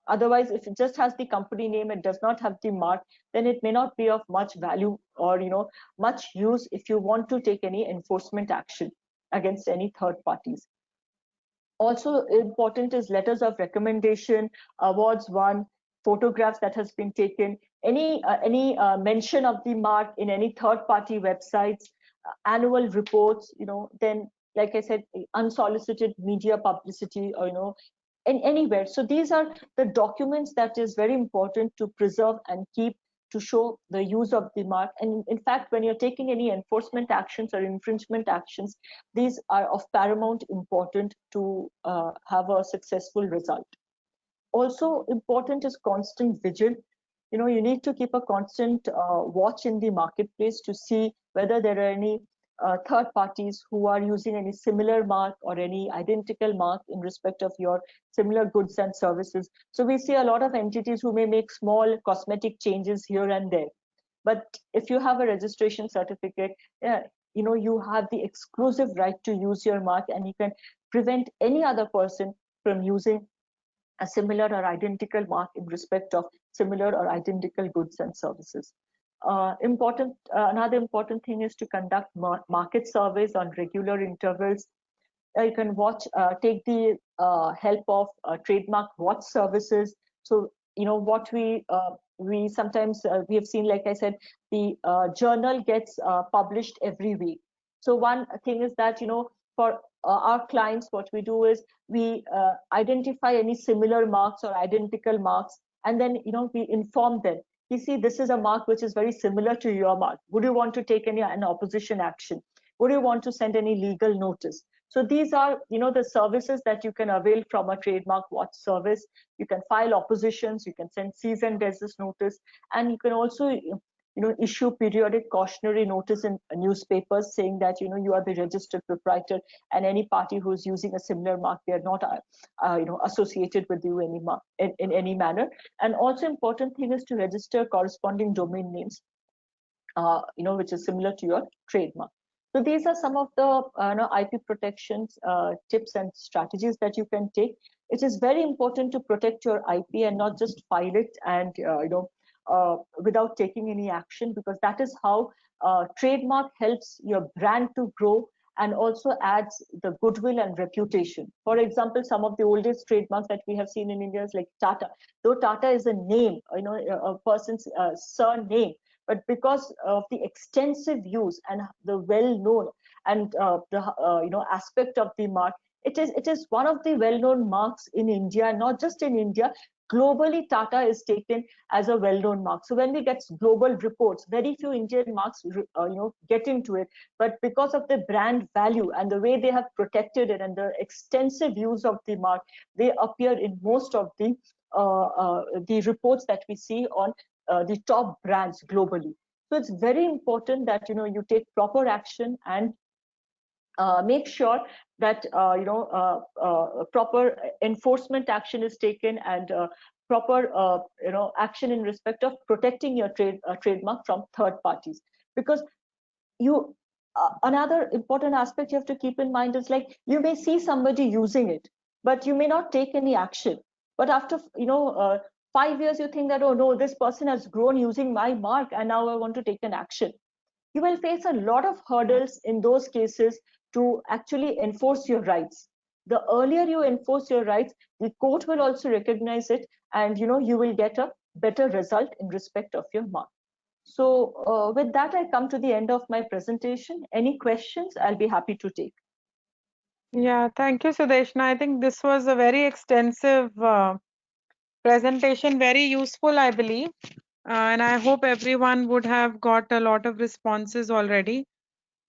Otherwise, if it just has the company name and does not have the mark, then it may not be of much value or much use if you want to take any enforcement action against any third parties. Also important is letters of recommendation, awards won, photographs that has been taken, any mention of the mark in any third-party websites, annual reports, then, like I said, unsolicited media publicity, or anywhere. So these are the documents that is very important to preserve and keep, to show the use of the mark. And in fact, when you're taking any enforcement actions or infringement actions, these are of paramount importance to have a successful result. Also important is constant vigil. You need to keep a constant watch in the marketplace to see whether there are any third parties who are using any similar mark or any identical mark in respect of your similar goods and services. So we see a lot of entities who may make small cosmetic changes here and there. But if you have a registration certificate, you have the exclusive right to use your mark, and you can prevent any other person from using a similar or identical mark in respect of similar or identical goods and services. Another important thing is to conduct market surveys on regular intervals. You can take the help of trademark watch services. So what we sometimes we have seen, like I said, the journal gets published every week. So one thing is that for our clients, what we do is we identify any similar marks or identical marks, and then we inform them. You see, this is a mark which is very similar to your mark. Would you want to take an opposition action? Would you want to send any legal notice? So these are the services that you can avail from a trademark watch service. You can file oppositions, you can send cease and desist notice, and you can also issue periodic cautionary notice in newspapers saying that you are the registered proprietor, and any party who is using a similar mark, they are not associated with you in any manner. And also important thing is to register corresponding domain names which is similar to your trademark. So these are some of the IP protections tips and strategies that you can take. It is very important to protect your IP and not just file it and without taking any action, because that is how trademark helps your brand to grow and also adds the goodwill and reputation. For example, some of the oldest trademarks that we have seen in India is like Tata. Though Tata is a name, a person's surname, but because of the extensive use and the well-known and the aspect of the mark, it is one of the well-known marks in India, not just in India. Globally, Tata is taken as a well-known mark. So when we get global reports, very few Indian marks, get into it. But because of the brand value and the way they have protected it and the extensive use of the mark, they appear in most of the reports that we see on the top brands globally. So it's very important that you take proper action and make sure that proper enforcement action is taken, and proper action in respect of protecting your trademark from third parties. Because you another important aspect you have to keep in mind is, like, you may see somebody using it, but you may not take any action. But after 5 years, you think that, oh no, this person has grown using my mark, and now I want to take an action. You will face a lot of hurdles in those cases to actually enforce your rights. The earlier you enforce your rights, the court will also recognize it, and you will get a better result in respect of your mark. So with that, I come to the end of my presentation. Any questions? I'll be happy to take. Yeah, thank you, Sudeshna. I think this was a very extensive presentation, very useful, I believe. And I hope everyone would have got a lot of responses already.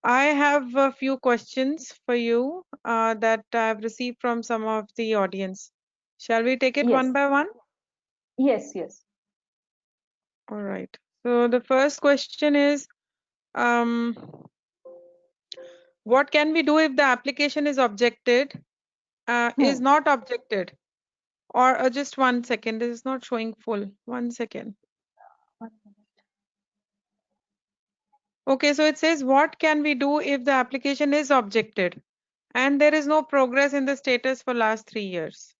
I have a few questions for you that I've received from some of the audience. Shall we take it Yes. one by one? Yes, yes. All right. So the first question is, what can we do if the application is objected, is not objected? Or just 1 second, this is not showing full. 1 second. Okay, so it says, what can we do if the application is objected and there is no progress in the status for last 3 years?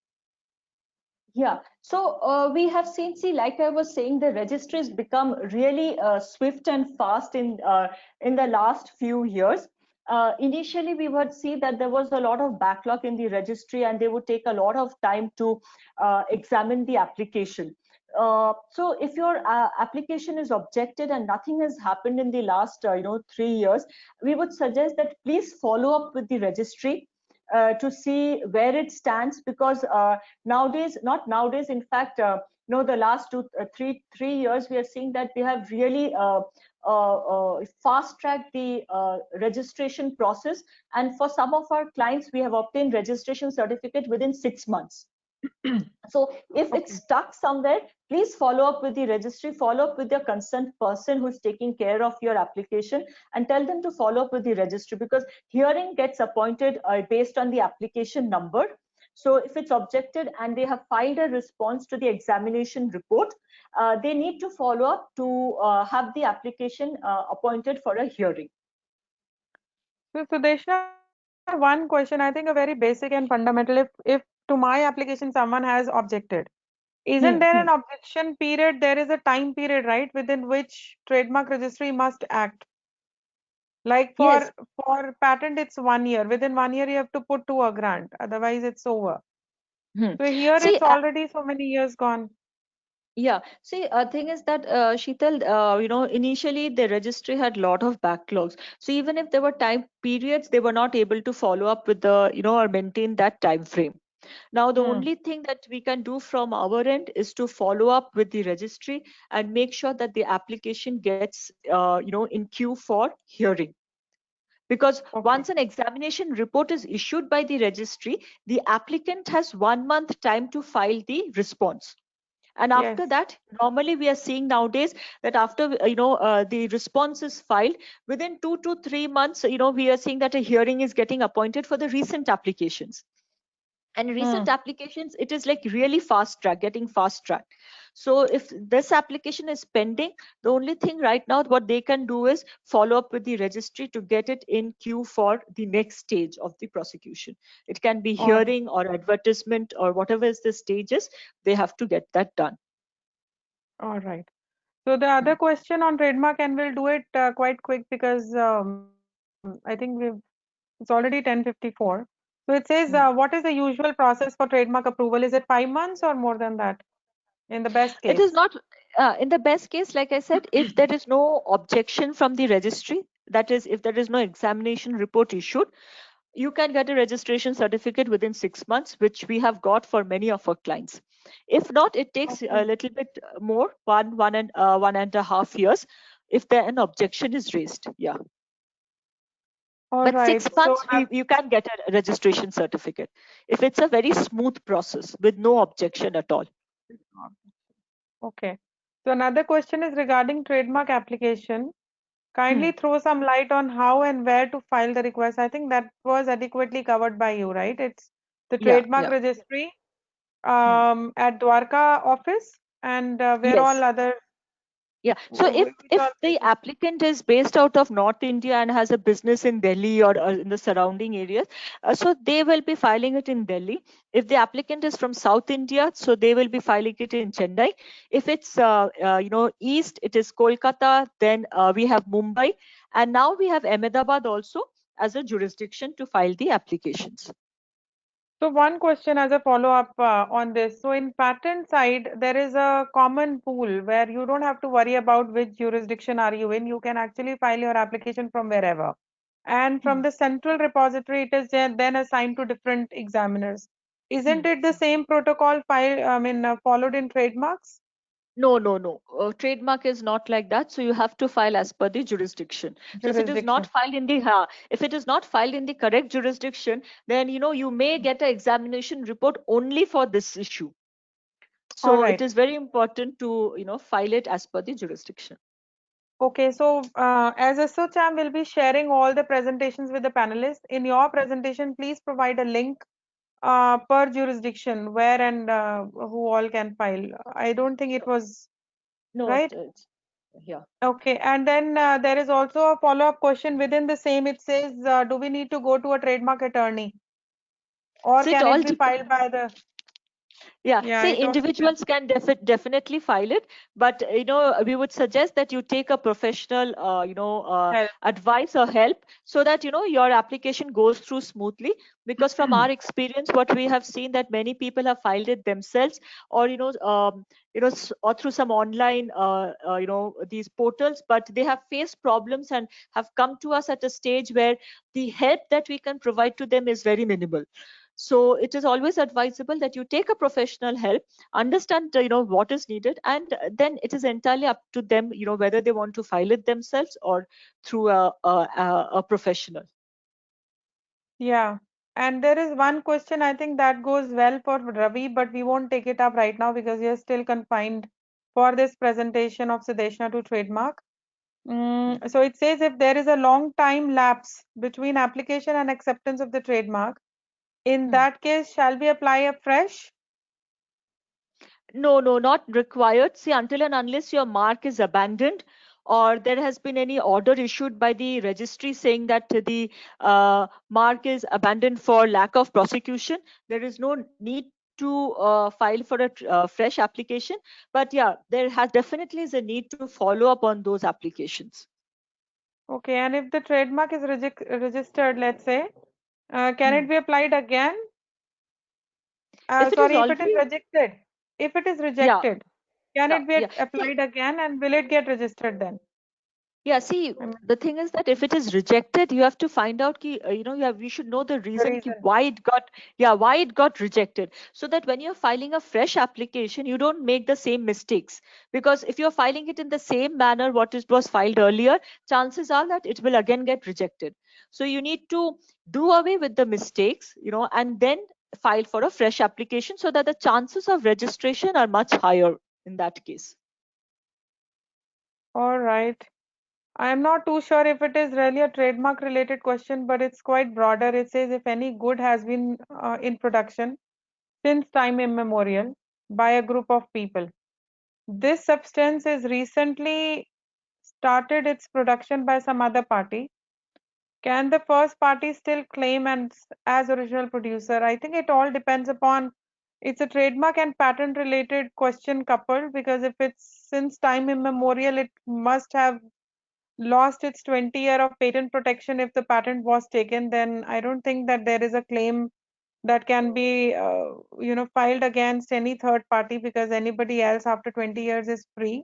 Yeah, so we have seen, see, like I was saying, the registries become really swift and fast in the last few years. Initially, we would see that there was a lot of backlog in the registry, and they would take a lot of time to examine the application. So if your application is objected and nothing has happened in the last 3 years, we would suggest that please follow up with the registry to see where it stands, because nowadays, not nowadays, in fact, the last 3 years, we are seeing that they have really fast tracked the registration process. And for some of our clients, we have obtained registration certificate within 6 months. So if it's stuck somewhere, please follow up with the registry, follow up with your concerned person who's taking care of your application, and tell them to follow up with the registry, because hearing gets appointed based on the application number. So if it's objected and they have filed a response to the examination report, they need to follow up to have the application appointed for a hearing. So Sudeshna, one question, I think a very basic and fundamental. If to my application someone has objected, isn't there an objection period? There is a time period, right, within which trademark registry must act. Like Yes. for patent, it's 1 year. Within 1 year, you have to put to a grant. Otherwise, it's over. So here See, it's already so many years gone. yeah, see, thing is that Sheetal, initially the registry had a lot of backlogs. So even if there were time periods, they were not able to follow up with the, or maintain that time frame. Now, the only thing that we can do from our end is to follow up with the registry and make sure that the application gets, in queue for hearing. Because once an examination report is issued by the registry, the applicant has 1 month time to file the response. And after that, normally we are seeing nowadays that after the response is filed, within 2 to 3 months, we are seeing that a hearing is getting appointed for the recent applications. And recent applications, it is like really fast track, getting fast track. So if this application is pending, the only thing right now what they can do is follow up with the registry to get it in queue for the next stage of the prosecution. It can be hearing or advertisement or whatever is the stages, they have to get that done. All right. So the other question on trademark, and we'll do it quite quick because I think it's already 10:54. So it says, what is the usual process for trademark approval? Is it 5 months or more than that in the best case? It is not, in the best case, like I said, if there is no objection from the registry, that is, if there is no examination report issued, you can get a registration certificate within 6 months, which we have got for many of our clients. If not, it takes a little bit more, one and a half years, if an objection is raised. Yeah. But 6 months, you can get a registration certificate if it's a very smooth process with no objection at all. Okay. So another question is regarding trademark application. Kindly throw some light on how and where to file the request. I think that was adequately covered by you, right? It's the trademark registry, at Dwarka office, and where all Yes. other Yeah. So if which all the places? applicant is based out of North India and has a business in Delhi or in the surrounding areas, so they will be filing it in Delhi. If the applicant is from South India, so they will be filing it in Chennai. If it's east, it is Kolkata. Then we have Mumbai, and now we have Ahmedabad also as a jurisdiction to file the applications. So one question as a follow-up on this. So in patent side, there is a common pool where you don't have to worry about which jurisdiction are you in. You can actually file your application from wherever. And from the central repository, it is then assigned to different examiners. Isn't it the same protocol followed in trademarks? No, no, no. Trademark is not like that. So you have to file as per the jurisdiction. So if it is not Jurisdiction. filed in the if it is not filed in the correct jurisdiction, then you may get an examination report only for this issue. All So it right. is very important to file it as per the jurisdiction. Okay, so as ASSOCHAM will be sharing all the presentations with the panelists. In your presentation, please provide a link per jurisdiction where and who all can file. I don't think it was No, right. yeah. Okay, and then there is also a follow-up question within the same. It says, do we need to go to a trademark attorney, or So it can all it be depends. filed by the? Yeah, Yeah, see, it all depends. individuals can definitely file it, but we would suggest that you take a professional, Help. advice or help so that your application goes through smoothly. Because from our experience, what we have seen that many people have filed it themselves, or or through some online, these portals, but they have faced problems and have come to us at a stage where the help that we can provide to them is very minimal. So it is always advisable that you take a professional help, understand what is needed, and then it is entirely up to them whether they want to file it themselves or through a professional. Yeah, and there is one question I think that goes well for Ravi, but we won't take it up right now because we are still confined for this presentation of Sudeshna to trademark. So it says if there is a long time lapse between application and acceptance of the trademark, in that case, shall we apply afresh? No, no, not required. See, until and unless your mark is abandoned or there has been any order issued by the registry saying that the mark is abandoned for lack of prosecution, there is no need to file for a fresh application. But yeah, there has definitely is a need to follow up on those applications. Okay, and if the trademark is registered, let's say, can it be applied again? If it is Sorry, if it is already, rejected. If it is yeah, rejected, can yeah, it be yeah. See, applied again and will it get registered then? yeah, see, I mean, the thing is that if it is rejected, you have to find out we should know the the reason reason. why it got rejected, so that when you're filing a fresh application, you don't make the same mistakes. Because if you're filing it in the same manner what it was filed earlier, chances are that it will again get rejected. So you need to do away with the mistakes, and then file for a fresh application so that the chances of registration are much higher in that case. All right. I am not too sure if it is really a trademark related question, but it's quite broader. It says if any good has been in production since time immemorial by a group of people. This substance is recently started its production by some other party. Can the first party still claim as original producer? I think it all depends upon it's a trademark and patent related question coupled because if it's since time immemorial, it must have lost its 20-year of patent protection if the patent was taken, then I don't think that there is a claim that can be filed against any third party because anybody else after 20 years is free.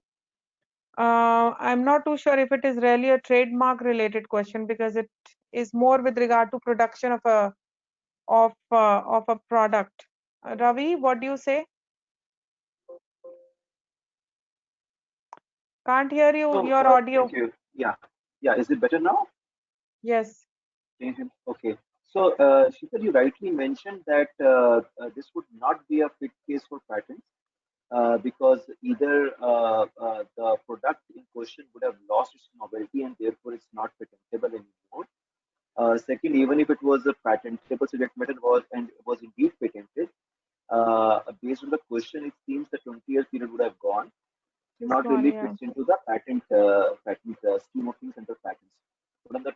I'm not too sure if it is really a trademark related question because it is more with regard to production of a product. Ravi, what do you say? Can't hear you. So, Your audio. thank you. Yeah, yeah. Is it better now? Yes. Can you hear me? Okay. So, Shikar, you rightly mentioned that this would not be a fit case for patents because either the product in question would have lost its novelty and therefore it's not patentable anymore. Second, even if it was a patentable subject matter was and was indeed patented, based on the question, it seems the 20 years period would have gone. It's Not gone, really yeah. fits into the patent scheme of things under patents. But on the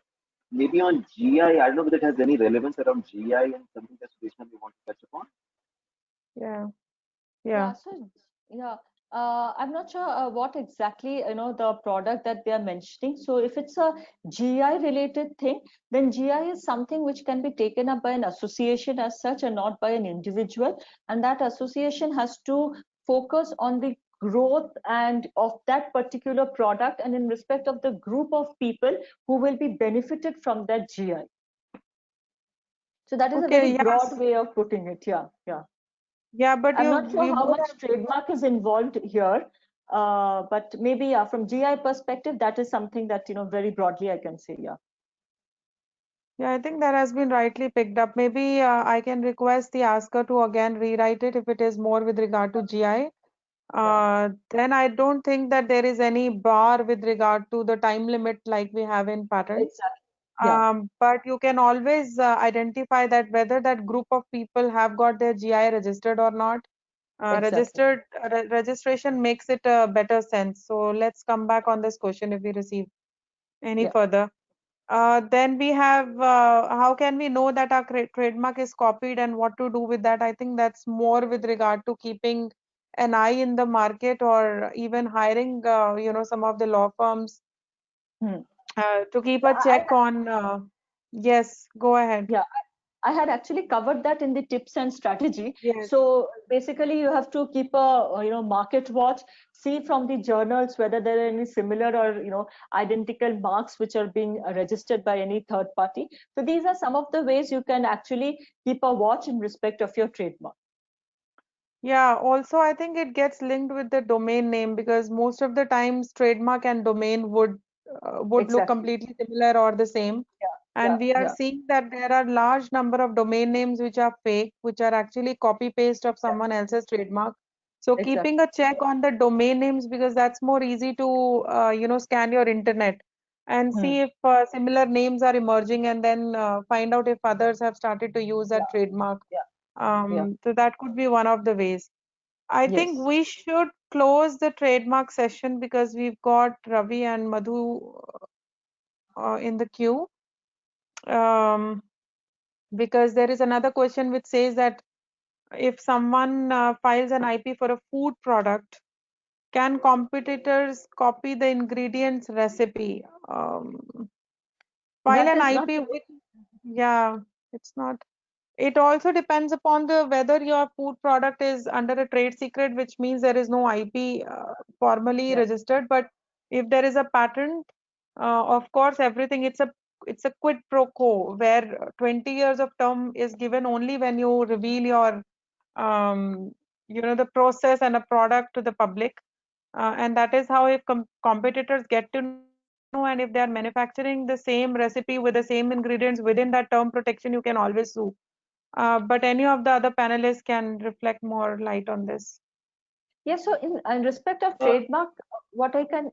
maybe on GI, I don't know whether it has any relevance around GI and something that Sudeshna may want to touch upon. Yeah. Yeah, so yeah, I'm not sure what exactly the product that they are mentioning. So if it's a GI related thing, then GI is something which can be taken up by an association as such and not by an individual. And that association has to focus on the growth and of that particular product and in respect of the group of people who will be benefited from that GI. So that is a Okay, very yes. broad way of putting it. Yeah, yeah. Yeah, but I'm not sure you how both much trademark is involved here, but maybe from GI perspective, that is something that very broadly I can say. Yeah. Yeah, I think that has been rightly picked up. Maybe I can request the asker to again rewrite it if it is more with regard to GI. Then I don't think that there is any bar with regard to the time limit like we have in patents. Exactly. Yeah. But you can always identify that whether that group of people have got their GI registered or not. Exactly. Registration makes it a better sense. So let's come back on this question if we receive any Yeah. further. Then we have how can we know that our trademark is copied and what to do with that? I think that's more with regard to keeping an eye in the market or even hiring, some of the law firms Hmm. to keep Yeah, a check on. Yes, go ahead. yeah. I had actually covered that in the tips and strategy. Yes. So basically, you have to keep a market watch, see from the journals whether there are any similar or identical marks which are being registered by any third party. So these are some of the ways you can actually keep a watch in respect of your trademark. Yeah, also I think it gets linked with the domain name because most of the times trademark and domain would look Exactly. completely similar or the same. Yeah. And Yeah. we are Yeah. seeing that there are large number of domain names which are fake, which are actually copy paste of Yeah. someone else's trademark. So Exactly. keeping a check on the domain names because that's more easy to scan your internet and Hmm. see if similar names are emerging and then find out if others have started to use Yeah. that trademark. Yeah. Yeah. So that could be one of the ways. I think Yes. we should close the trademark session because we've got Ravi and Madhu in the queue. Um, because there is another question which says that if someone files an IP for a food product, can competitors copy the ingredients recipe? File That an is not. IP with, yeah, it's not. It also depends upon the whether your food product is under a trade secret, which means there is no IP formally Yeah. registered. But if there is a patent, of course, everything it's a quid pro quo where 20 years of term is given only when you reveal your the process and a product to the public. And that is how if competitors get to know and if they are manufacturing the same recipe with the same ingredients within that term protection, you can always sue. But any of the other panelists can reflect more light on this. Yes. So in respect of Uh, trademark, what I can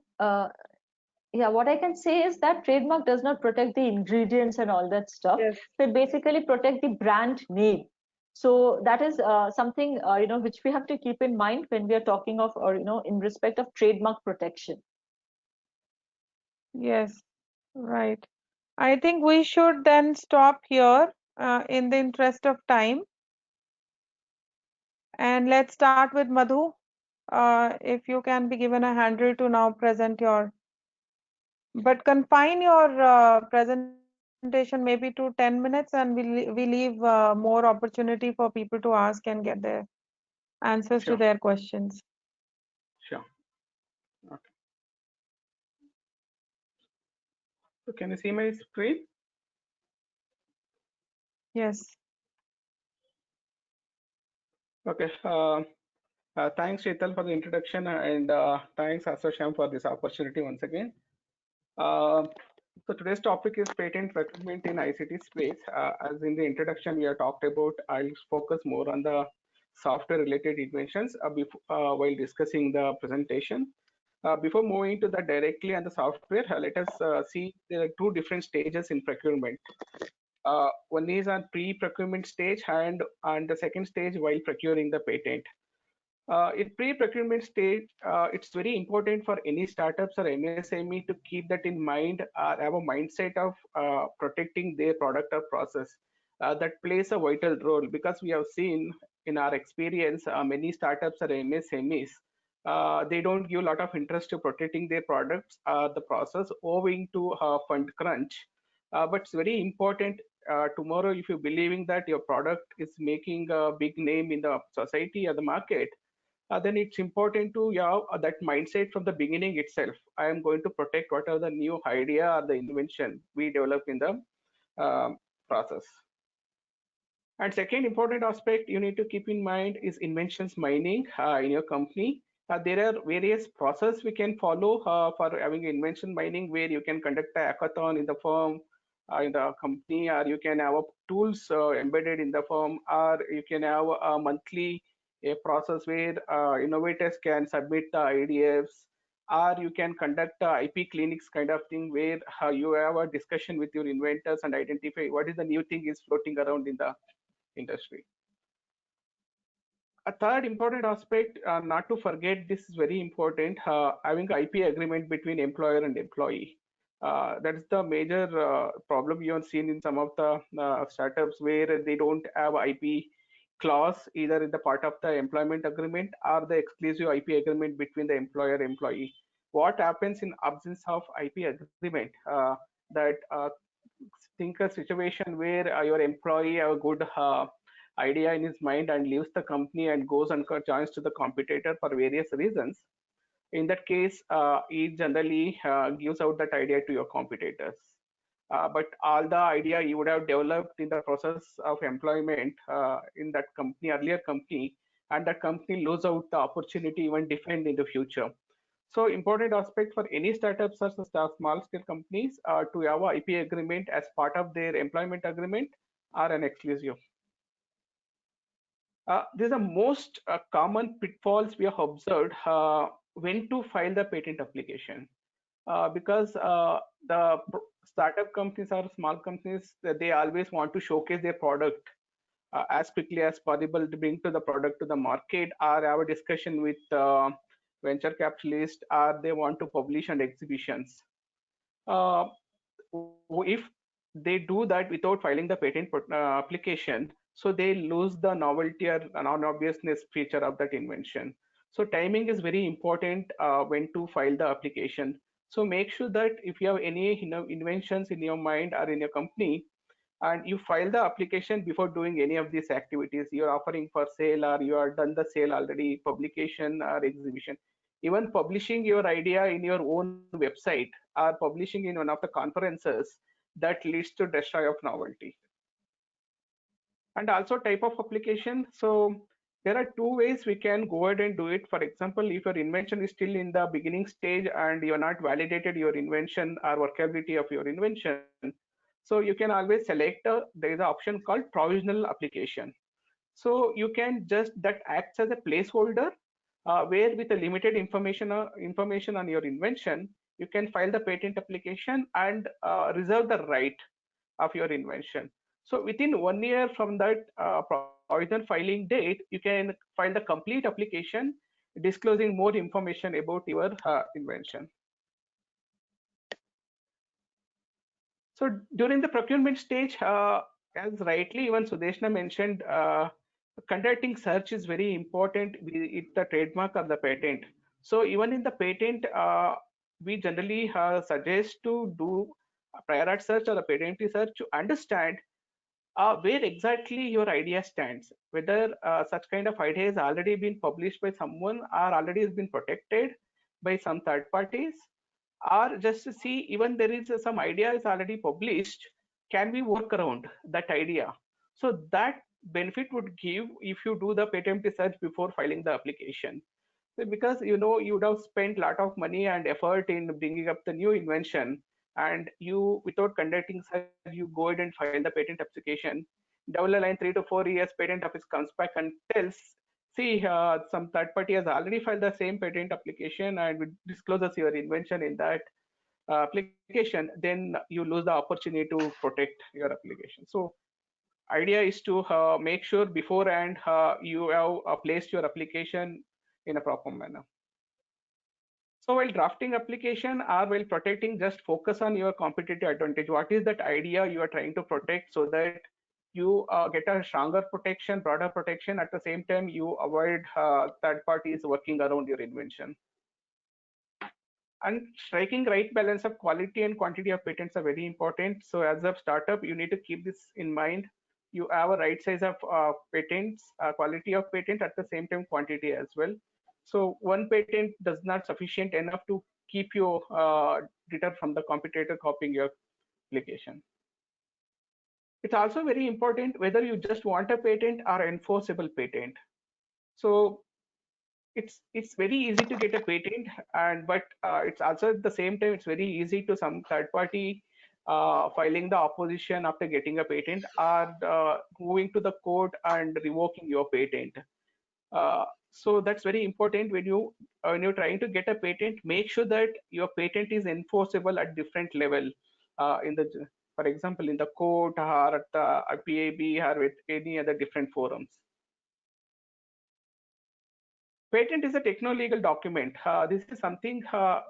what I can say is that trademark does not protect the ingredients and all that stuff. Yes. So it basically protect the brand name. So that is something which we have to keep in mind when we are talking of or in respect of trademark protection. Yes, right. I think we should then stop here in the interest of time. And let's start with Madhu. If you can be given a handle to now present your, but confine your presentation maybe to 10 minutes and we leave more opportunity for people to ask and get their answers to Sure, their questions. sure. Okay. So can you see my screen? Yes. Okay. Thanks, Sheetal, for the introduction, and thanks, Asasham, for this opportunity once again. So today's topic is patent recruitment in ICT space. As in the introduction, we have talked about, I'll focus more on the software-related inventions while discussing the presentation. Before moving to that directly on the software, let us see there are two different stages in procurement. One is on pre-procurement stage and the second stage while procuring the patent. In pre-procurement stage, it's very important for any startups or MSME to keep that in mind, have a mindset of protecting their product or process. That plays a vital role, because we have seen in our experience many startups or MSMEs, they don't give a lot of interest to protecting their products, the process, owing to fund crunch. But it's very important tomorrow, if you're believing that your product is making a big name in the society or the market, then it's important to have that mindset from the beginning itself. I am going to protect whatever the new idea or the invention we develop in the process. And second important aspect you need to keep in mind is inventions mining in your company. There are various processes we can follow for having invention mining, where you can conduct a hackathon in the firm, in the company, or you can have tools embedded in the firm, or you can have a monthly process where innovators can submit the ideas, or you can conduct IP clinics kind of thing, where you have a discussion with your inventors and identify what is the new thing is floating around in the industry. A third important aspect, not to forget, this is very important, having IP agreement between employer and employee. That is the major problem you have seen in some of the startups, where they don't have IP clause either in the part of the employment agreement or the exclusive IP agreement between the employer employee. What happens in absence of IP agreement? That think a situation where your employee have a good idea in his mind and leaves the company and goes and joins to the competitor for various reasons. In that case, he generally gives out that idea to your competitors. But all the idea you would have developed in the process of employment in that company, earlier company, and that company lose out the opportunity even defend in the future. So important aspect for any startups or small scale companies to have a IP agreement as part of their employment agreement or an exclusive. These are most common pitfalls we have observed when to file the patent application. Because the startup companies or small companies, they always want to showcase their product as quickly as possible to bring to the product to the market, or have a discussion with venture capitalists, or they want to publish on exhibitions. If they do that without filing the patent application, so they lose the novelty or non-obviousness feature of that invention. So timing is very important when to file the application. So make sure that if you have any inventions in your mind or in your company, and you file the application before doing any of these activities, you're offering for sale or you are done the sale already, publication or exhibition, even publishing your idea in your own website or publishing in one of the conferences, that leads to destroy of novelty. And also type of application. So there are two ways we can go ahead and do it. For example, if your invention is still in the beginning stage and you're not validated your invention or workability of your invention, so you can always select there is an option called provisional application. So you can just, that acts as a placeholder where with a limited information on your invention, you can file the patent application and reserve the right of your invention. So within 1 year from that provisional filing date, you can file the complete application disclosing more information about your invention. So during the procurement stage, as rightly even Sudeshna mentioned, conducting search is very important, be it the trademark or the patent. So even in the patent, we generally suggest to do a prior art search or a patent research to understand where exactly your idea stands, whether such kind of idea has already been published by someone or already has been protected by some third parties, or just to see even there is some idea is already published, can we work around that idea? So that benefit would give if you do the patent research before filing the application. Because you would have spent a lot of money and effort in bringing up the new invention, and you, without conducting such, you go ahead and file the patent application. Down the line, 3 to 4 years, patent office comes back and tells, see, some third party has already filed the same patent application and discloses your invention in that application, then you lose the opportunity to protect your application. So idea is to make sure beforehand you have placed your application in a proper manner. So while drafting application or while protecting, just focus on your competitive advantage. What is that idea you are trying to protect so that you get a stronger protection, broader protection. At the same time, you avoid third parties working around your invention. And striking right balance of quality and quantity of patents are very important. So as a startup, you need to keep this in mind. You have a right size of patents, quality of patent, at the same time quantity as well. So one patent does not sufficient enough to keep you deter from the competitor copying your application. It's also very important whether you just want a patent or enforceable patent. So it's very easy to get a patent, and but it's also at the same time it's very easy to some third party filing the opposition after getting a patent, or moving to the court and revoking your patent. So that's very important when you're trying to get a patent. Make sure that your patent is enforceable at different level, for example, in the court or at the PAB or with any other different forums. Patent is a techno-legal document. This is something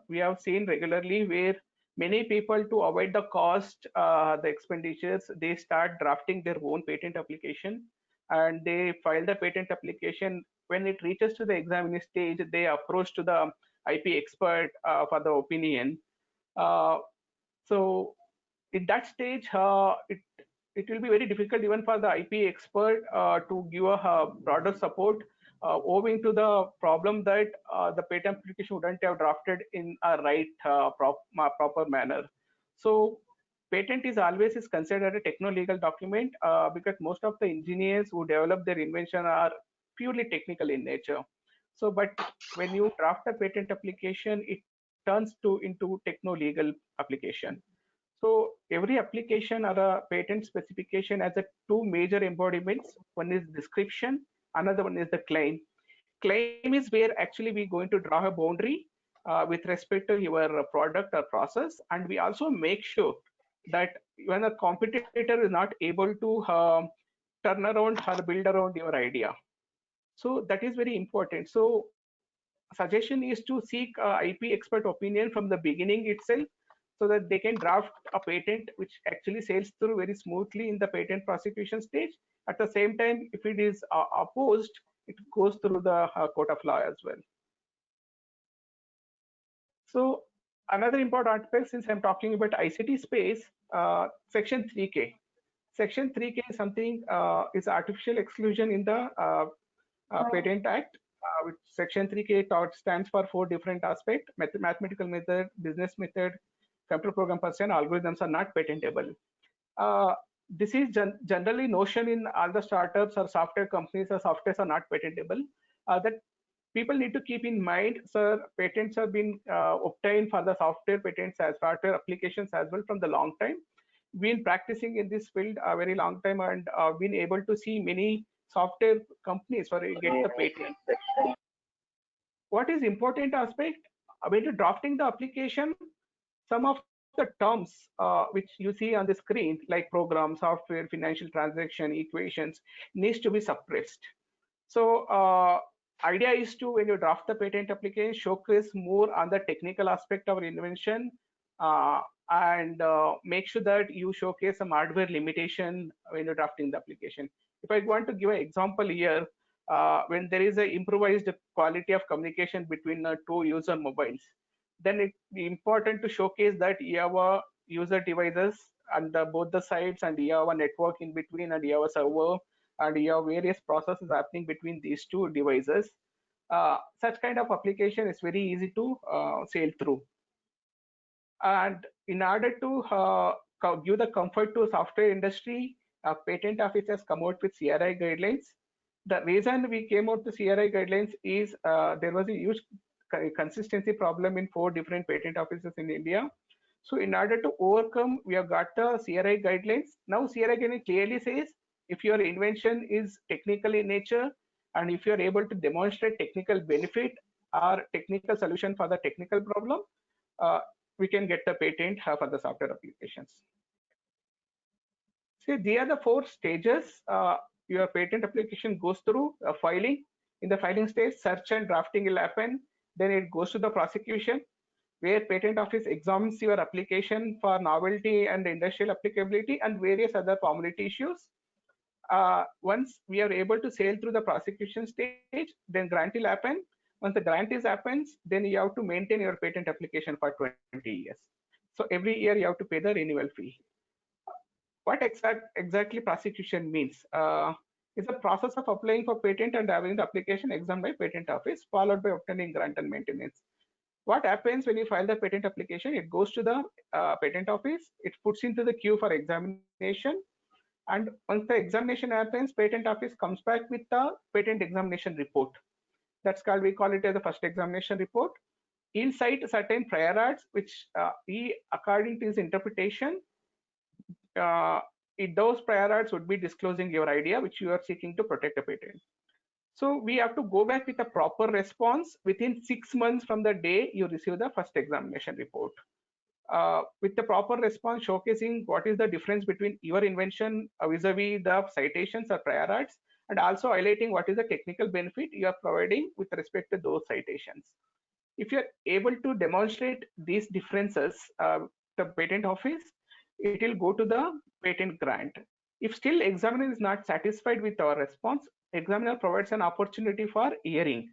we have seen regularly where many people, to avoid the cost, the expenditures, they start drafting their own patent application and they file the patent application. When it reaches to the examining stage, they approach to the IP expert for the opinion. So in that stage, it will be very difficult even for the IP expert to give a broader support, owing to the problem that the patent application wouldn't have drafted in a right proper manner. So patent is always considered a techno-legal document because most of the engineers who develop their invention are purely technical in nature. So, but when you draft a patent application, it turns into techno-legal application. So every application or a patent specification has two major embodiments. One is description, another one is the claim. Claim is where actually we're going to draw a boundary with respect to your product or process, and we also make sure that when a competitor is not able to turn around or build around your idea. So that is very important. So suggestion is to seek IP expert opinion from the beginning itself, so that they can draft a patent which actually sails through very smoothly in the patent prosecution stage. At the same time, if it is opposed, it goes through the court of law as well. So another important aspect, since I'm talking about ICT space, Section 3K. Section 3K is something is artificial exclusion in the Patent Act. Which Section 3K stands for 4 different aspects: mathematical method, business method, computer program per se, and algorithms are not patentable. This is generally notion in all the startups or software companies, or softwares are not patentable. That people need to keep in mind. Sir, patents have been obtained for the software patents as software applications as well from the long time. Been practicing in this field a very long time, and been able to see many software companies for get the patent. What is important aspect when you're drafting the application, some of the terms which you see on the screen, like program, software, financial transaction, equations, needs to be suppressed. So idea is to, when you draft the patent application, showcase more on the technical aspect of invention, and make sure that you showcase some hardware limitation when you're drafting the application. If I want to give an example here, when there is an improvised quality of communication between two user mobiles, then it's important to showcase that you have a user devices and both the sides, and you have a network in between, and you have a server, and you have various processes happening between these two devices. Such kind of application is very easy to sail through. And in order to give the comfort to software industry, patent office has come out with CRI guidelines. The reason we came out to CRI guidelines is there was a huge consistency problem in 4 different patent offices in India. So in order to overcome, we have got the CRI guidelines. Now CRI guideline clearly says, if your invention is technical in nature, and if you are able to demonstrate technical benefit or technical solution for the technical problem, we can get the patent for the software applications. See, these are the 4 stages your patent application goes through: filing, In the filing stage, search and drafting will happen. Then it goes to the prosecution, where patent office examines your application for novelty and industrial applicability and various other formality issues. Once we are able to sail through the prosecution stage, then grant will happen. Once the grant is happens, then you have to maintain your patent application for 20 years. So every year you have to pay the renewal fee. What exactly prosecution means? Is a process of applying for patent and having the application examined by patent office, followed by obtaining grant and maintenance. What happens when you file the patent application? It goes to the patent office, it puts into the queue for examination, and once the examination happens, patent office comes back with the patent examination report. That's called, we call it as the first examination report. He'll cite certain prior arts, which he, according to his interpretation, those prior arts would be disclosing your idea, which you are seeking to protect a patent. So we have to go back with a proper response within 6 months from the day you receive the first examination report. With the proper response showcasing what is the difference between your invention vis-a-vis the citations or prior arts, and also highlighting what is the technical benefit you are providing with respect to those citations. If you are able to demonstrate these differences, the patent office, it will go to the patent grant. If still examiner is not satisfied with our response, examiner provides an opportunity for hearing,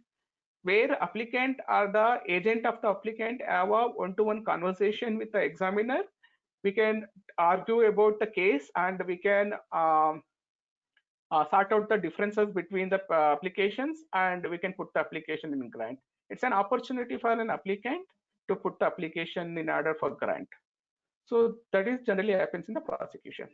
where applicant or the agent of the applicant have a one-to-one conversation with the examiner. We can argue about the case, and we can sort out the differences between the applications, and we can put the application in grant. It's an opportunity for an applicant to put the application in order for grant. So that is generally happens in the prosecution.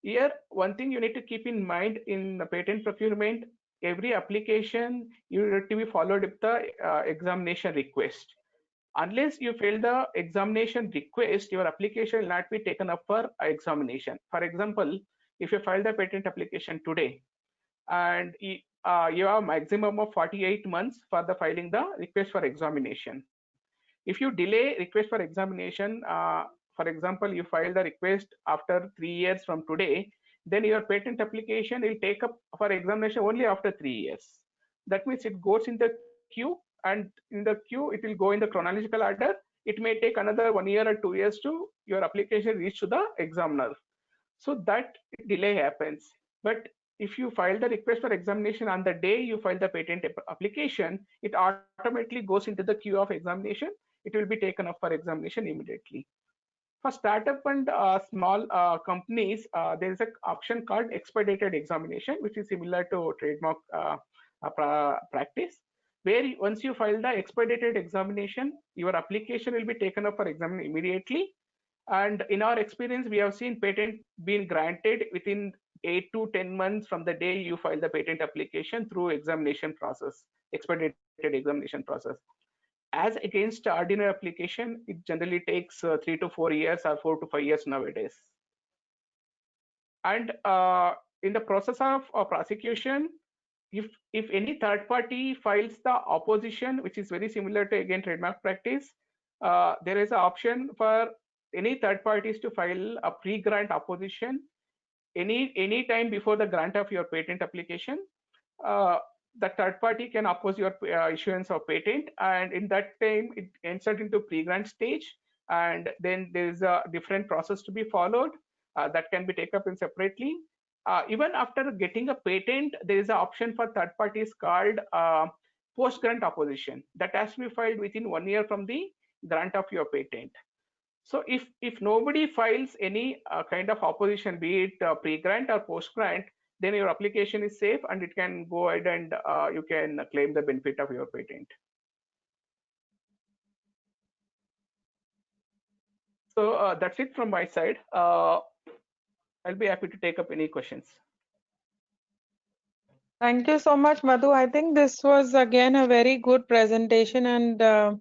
Here, one thing you need to keep in mind in the patent procurement, every application you need to be followed with the examination request. Unless you fill the examination request, your application will not be taken up for examination. For example, if you file the patent application today, and you have maximum of 48 months for the filing the request for examination. If you delay request for examination, for example, you file the request after 3 years from today, then your patent application will take up for examination only after 3 years. That means it goes in the queue, and in the queue it will go in the chronological order. It may take another 1 year or 2 years to your application reach to the examiner. So that delay happens. But if you file the request for examination on the day you file the patent application, it automatically goes into the queue of examination. It will be taken up for examination immediately. For startup and small companies, there is an option called expedited examination, which is similar to trademark practice, where once you file the expedited examination, your application will be taken up for examination immediately. And in our experience, we have seen patent being granted within 8 to 10 months from the day you file the patent application through examination process, expedited examination process. As against ordinary application, it generally takes 3 to 4 years or 4 to 5 years nowadays. And in the process of prosecution, if any third party files the opposition, which is very similar to again trademark practice, there is an option for any third parties to file a pre-grant opposition any time before the grant of your patent application. The third party can oppose your issuance of patent, and in that time it enters into pre-grant stage, and then there is a different process to be followed that can be taken up in separately. Even after getting a patent, there is an option for third parties called post-grant opposition that has to be filed within 1 year from the grant of your patent. So if nobody files any kind of opposition, be it pre-grant or post-grant, then your application is safe and it can go ahead and you can claim the benefit of your patent. So that's it from my side. I'll be happy to take up any questions. Thank you so much, Madhu. I think this was again a very good presentation, and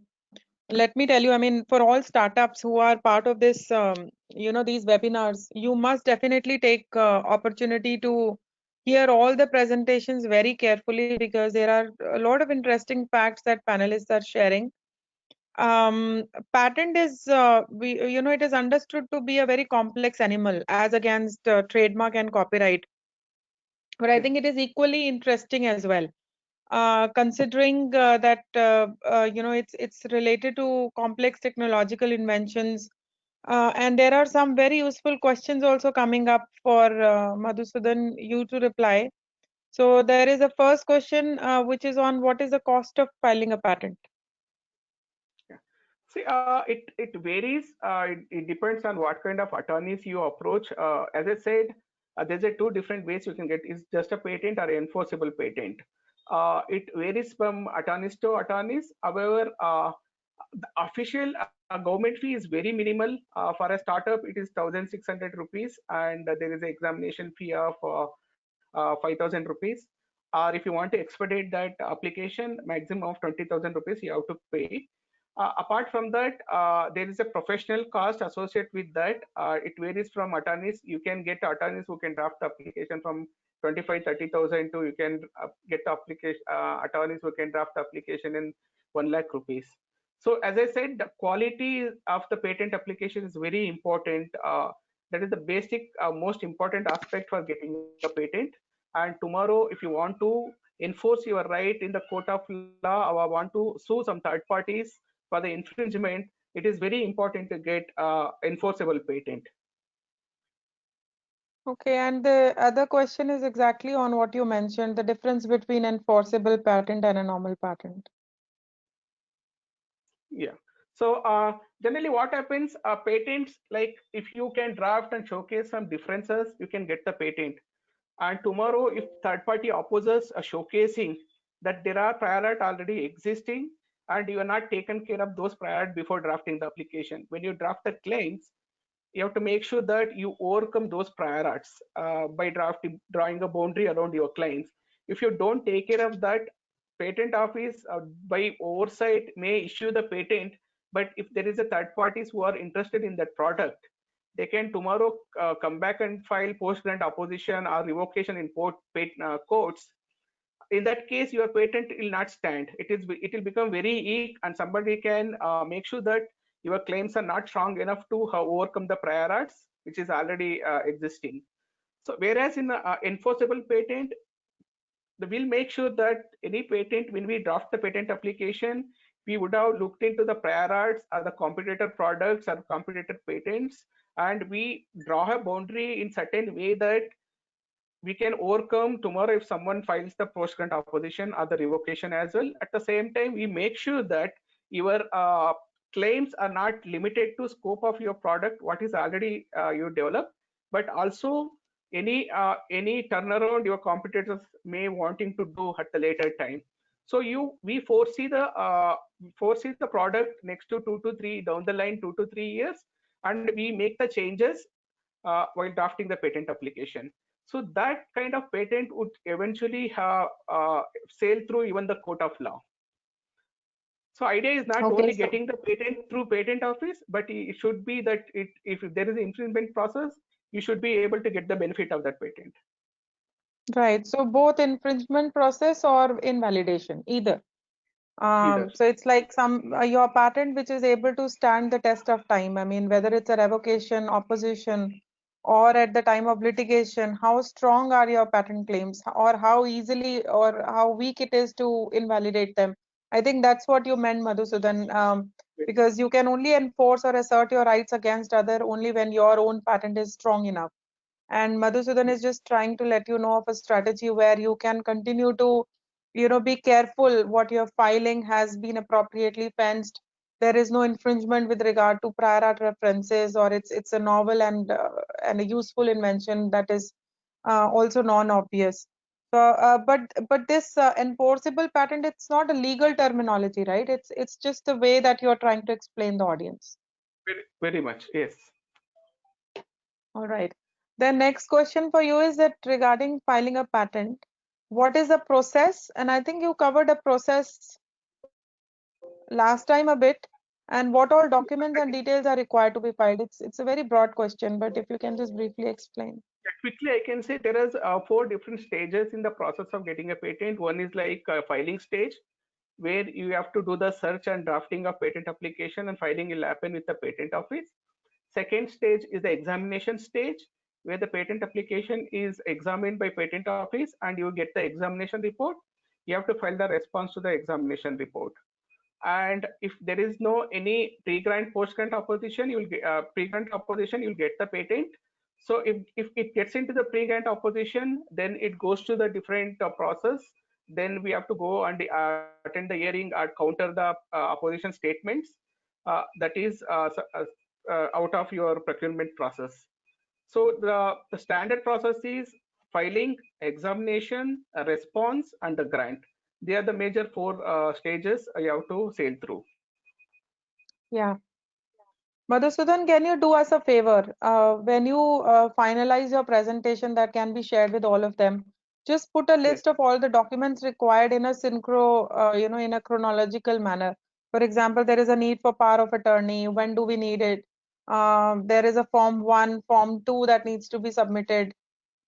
let me tell you, I mean, for all startups who are part of this, these webinars, you must definitely take opportunity to hear all the presentations very carefully, because there are a lot of interesting facts that panelists are sharing. Patent is, it is understood to be a very complex animal as against trademark and copyright. but I Yes. think it is equally interesting as well, considering that it's related to complex technological inventions, and there are some very useful questions also coming up for Madhusudan you to reply. So there is a first question which is on what is the cost of filing a patent? Yeah. See, it varies. It depends on what kind of attorneys you approach. As I said, there's two different ways you can get. Is just a patent or enforceable patent. It varies from attorneys to attorneys. However, the official government fee is very minimal. For a startup, it is 1,600 rupees, and there is an examination fee of 5,000 rupees. Or if you want to expedite that application, maximum of 20,000 rupees you have to pay. Apart from that, there is a professional cost associated with that. It varies from attorneys. You can get attorneys who can draft the application from 25, 30,000 to you can get the application attorneys who can draft the application in 1 lakh rupees. So as I said, the quality of the patent application is very important. That is the basic, most important aspect for getting a patent. And tomorrow, if you want to enforce your right in the court of law or want to sue some third parties for the infringement, it is very important to get enforceable patent. Okay, and the other question is exactly on what you mentioned, the difference between enforceable patent and a normal patent. Yeah. So generally what happens, patents, like if you can draft and showcase some differences, you can get the patent. And tomorrow, if third party opposes a showcasing that there are prior art already existing and you are not taken care of those prior art before drafting the application, when you draft the claims, you have to make sure that you overcome those prior arts by drawing a boundary around your claims. If you don't take care of that, patent office by oversight may issue the patent, but if there is a third parties who are interested in that product, they can tomorrow come back and file post grant opposition or revocation in courts. In that case, your patent will not stand. It will become very weak, and somebody can make sure that your claims are not strong enough to overcome the prior arts which is already existing. So whereas in enforceable patent, we'll make sure that any patent, when we draft the patent application, we would have looked into the prior arts or the competitor products or competitor patents, and we draw a boundary in certain way that we can overcome tomorrow if someone files the post grant opposition or the revocation as well. At the same time, we make sure that your claims are not limited to scope of your product, what is already you developed, but also any turnaround your competitors may wanting to do at the later time. So we foresee the product next to 2 to 3 down the line, 2 to 3 years, and we make the changes while drafting the patent application. So that kind of patent would eventually sail through even the court of law. So idea is not Okay, only so getting the patent through patent office, but it should be that if there is an infringement process, you should be able to get the benefit of that patent. right, so both infringement process or invalidation, either. Either. So it's like some your patent which is able to stand the test of time. I mean, whether it's a revocation, opposition, or at the time of litigation, how strong are your patent claims, or how easily or how weak it is to invalidate them. I think that's what you meant, Madhusudan, because you can only enforce or assert your rights against other only when your own patent is strong enough. And Madhusudan is just trying to let you know of a strategy where you can continue to, be careful what you're filing has been appropriately fenced. There is no infringement with regard to prior art references, or it's a novel and a useful invention that is also non-obvious. So, but this enforceable patent, it's not a legal terminology, right? It's just the way that you're trying to explain the audience. Very much, yes. All right. The next question for you is that regarding filing a patent, what is the process? And I think you covered a process last time a bit. And what all documents and details are required to be filed? It's a very broad question, but if you can just briefly explain. Quickly, I can say there is 4 different stages in the process of getting a patent. One is like filing stage, where you have to do the search and drafting of patent application, and filing will happen with the patent office. Second stage is the examination stage, where the patent application is examined by patent office and you get the examination report. You have to file the response to the examination report. And if there is no any pre-grant post-grant opposition, you'll get pre-grant opposition, you'll get the patent. So if it gets into the pre-grant opposition, then it goes to the different process. Then we have to go and attend the hearing and counter the opposition statements. That is out of your procurement process. So the standard process is filing, examination, a response, and the grant. They are the major four stages you have to sail through. Yeah. Madhusudan, can you do us a favor? When you finalize your presentation that can be shared with all of them, just put a Yes. list of all the documents required in a in a chronological manner. For example, there is a need for power of attorney. When do we need it? There is a form 1, form 2 that needs to be submitted.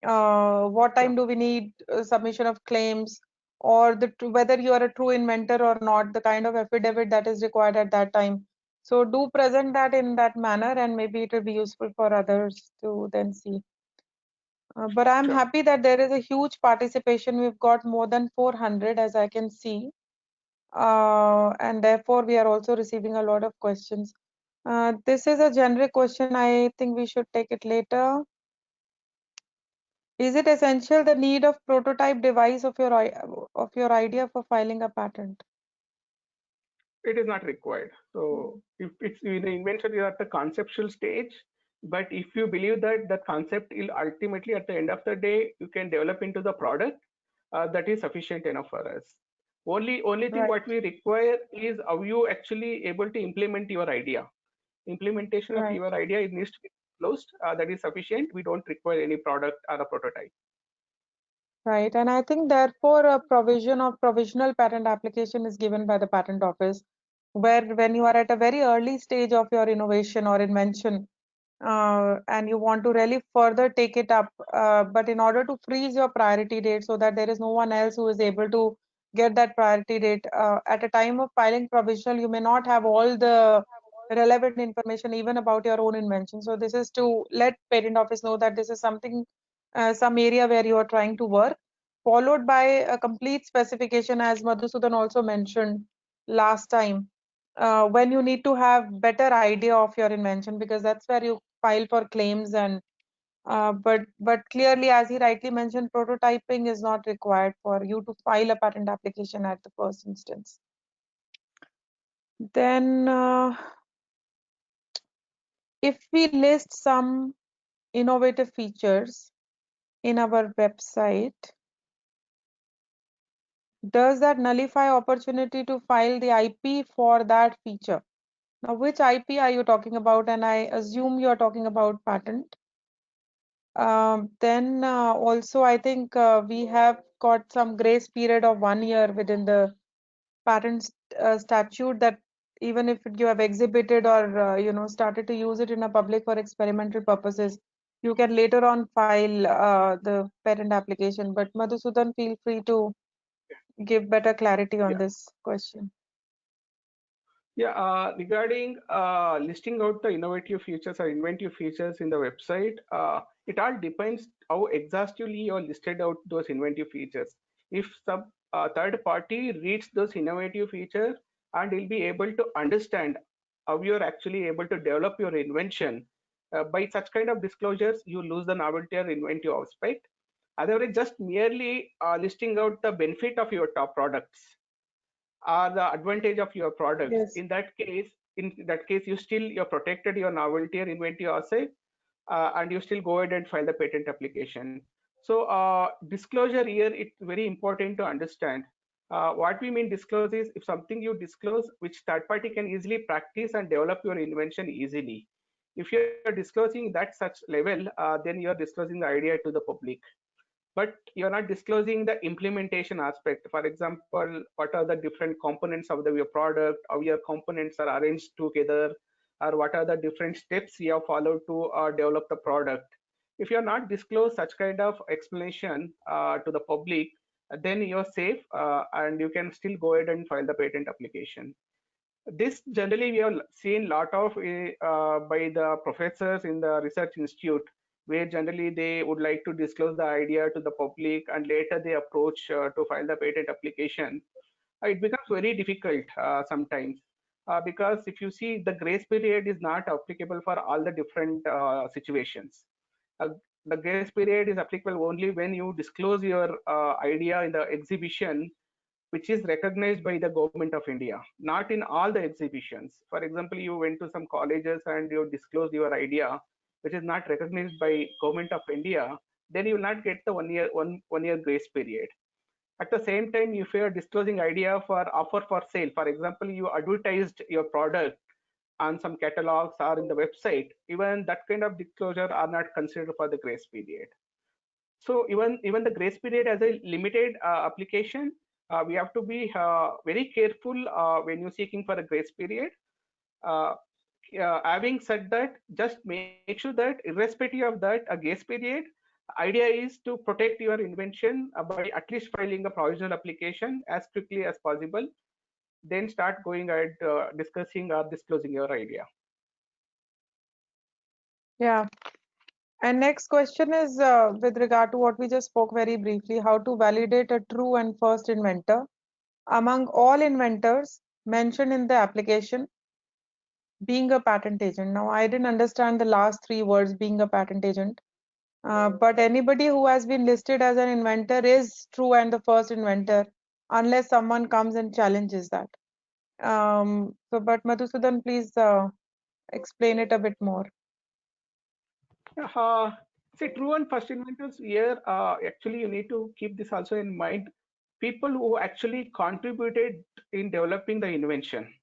What time do we need submission of claims, or whether you are a true inventor or not, the kind of affidavit that is required at that time. So do present that in that manner, and maybe it will be useful for others to then see. But I'm Sure. happy that there is a huge participation. We've got more than 400, as I can see. And therefore, we are also receiving a lot of questions. This is a generic question. I think we should take it later. Is it essential the need of prototype device of your idea for filing a patent? It is not required. So if it's the invention is at the conceptual stage, but if you believe that the concept will ultimately at the end of the day you can develop into the product, that is sufficient enough for us. Only thing Right. what we require is how you actually able to implement your idea. Implementation of Right. your idea it needs to be closed. That is sufficient. We don't require any product or a prototype. Right. And I think therefore a provision of provisional patent application is given by the patent office, where when you are at a very early stage of your innovation or invention, and you want to really further take it up, but in order to freeze your priority date so that there is no one else who is able to get that priority date, at a time of filing provisional, you may not have all the relevant information even about your own invention. So this is to let patent office know that this is something, some area where you are trying to work, followed by a complete specification, as Madhusudan also mentioned last time, when you need to have better idea of your invention, because that's where you file for claims. And but clearly, as he rightly mentioned, prototyping is not required for you to file a patent application at the first instance. Then if we list some innovative features in our website, does that nullify opportunity to file the IP for that feature? Now, which IP are you talking about? And I assume you're talking about patent. Then also, I think we have got some grace period of 1 year within the patent statute, that even if you have exhibited or started to use it in a public for experimental purposes, you can later on file the patent application. But Madhusudan, feel free to give better clarity on Yeah. this question. Yeah, regarding listing out the innovative features or inventive features in the website, it all depends how exhaustively you're listed out those inventive features. If some third party reads those innovative features and will be able to understand how you're actually able to develop your invention, by such kind of disclosures, you lose the novelty or inventive aspect. Otherwise, just merely listing out the benefit of your top products are the advantage of your products. Yes. In that case, you're protected your novelty or inventive asset, and you still go ahead and file the patent application. So disclosure here, it's very important to understand. What we mean disclose is if something you disclose which third party can easily practice and develop your invention easily. If you're disclosing that such level, then you're disclosing the idea to the public, but you're not disclosing the implementation aspect. For example, what are the different components of your product, how your components are arranged together, or what are the different steps you have followed to develop the product. If you're not disclose such kind of explanation to the public, then you're safe, and you can still go ahead and file the patent application. This generally we have seen lot of by the professors in the research institute. where generally they would like to disclose the idea to the public and later they approach to file the patent application. It becomes very difficult sometimes because if you see, the grace period is not applicable for all the different situations. Uh, the grace period is applicable only when you disclose your idea in the exhibition which is recognized by the government of India, not in all the exhibitions. For example, you went to some colleges and you disclosed your idea, which is not recognized by government of India, then you will not get the one year grace period. At the same time, if you are disclosing idea for offer for sale, for example, you advertised your product on some catalogs or in the website, even that kind of disclosure are not considered for the grace period. So even the grace period as a limited application, we have to be very careful when you're seeking for a grace period. Uh, Having said that, just make sure that irrespective of that, a grace period, idea is to protect your invention by at least filing a provisional application as quickly as possible. Then start going ahead discussing or disclosing your idea. Yeah. And next question is with regard to what we just spoke very briefly, how to validate a true and first inventor among all inventors mentioned in the application, being a patent agent. Now, I didn't understand the last three words, being a patent agent. But anybody who has been listed as an inventor is true and the first inventor, unless someone comes and challenges that. But Madhusudan, please explain it a bit more. Say true and first inventors here, actually you need to keep this also in mind. People who actually contributed in developing the invention.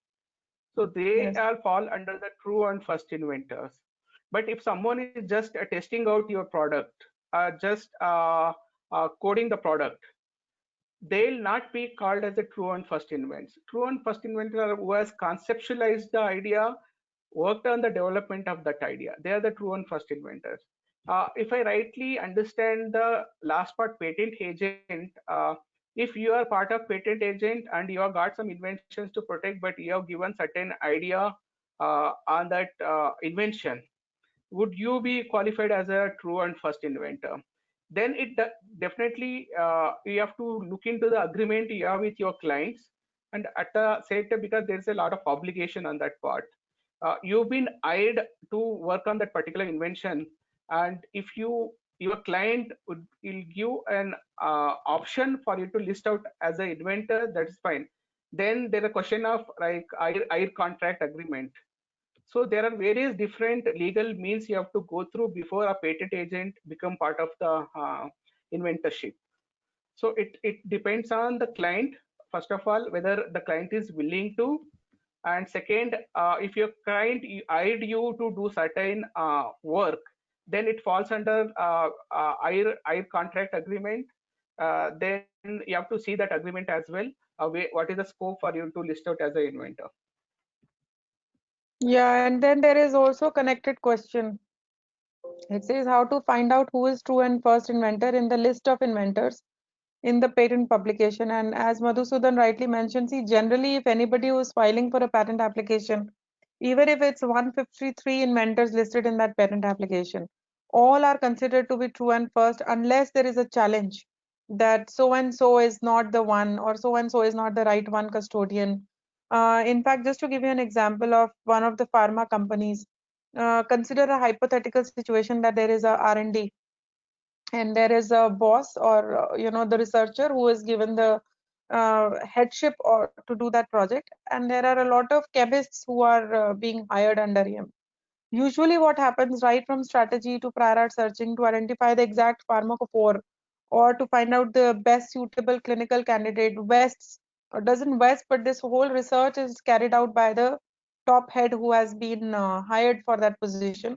So they Yes. all fall under the true and first inventors. But if someone is just testing out your product, just coding the product, they'll not be called as a true and first inventors. True and first inventor who has conceptualized the idea, worked on the development of that idea. They are the true and first inventors. If I rightly understand the last part, patent agent, if you are part of patent agent and you have got some inventions to protect, but you have given certain idea on that invention, would you be qualified as a true and first inventor? Then it definitely you have to look into the agreement you have with your clients, and at the same time, because there's a lot of obligation on that part, you've been hired to work on that particular invention, and if your client will give an option for you to list out as an inventor, that's fine. Then there's a question of like hire contract agreement. So there are various different legal means you have to go through before a patent agent become part of the inventorship. So it depends on the client, first of all, whether the client is willing to, and second, if your client hired you to do certain work, then it falls under hire contract agreement. Then you have to see that agreement as well. What is the scope for you to list out as an inventor? Yeah, and then there is also connected question. It says how to find out who is true and first inventor in the list of inventors in the patent publication. And as Madhusudan rightly mentioned, see, generally, if anybody who is filing for a patent application, even if it's 153 inventors listed in that patent application, all are considered to be true and first unless there is a challenge that so and so is not the one or so and so is not the right one custodian. In fact, just to give you an example of one of the pharma companies, consider a hypothetical situation that there is a R&D and there is a boss or the researcher who is given the headship or to do that project, and there are a lot of chemists who are being hired under him. Usually what happens right from strategy to prior art searching to identify the exact pharmacophore or to find out the best suitable clinical candidate vests or doesn't vest, but this whole research is carried out by the top head who has been hired for that position.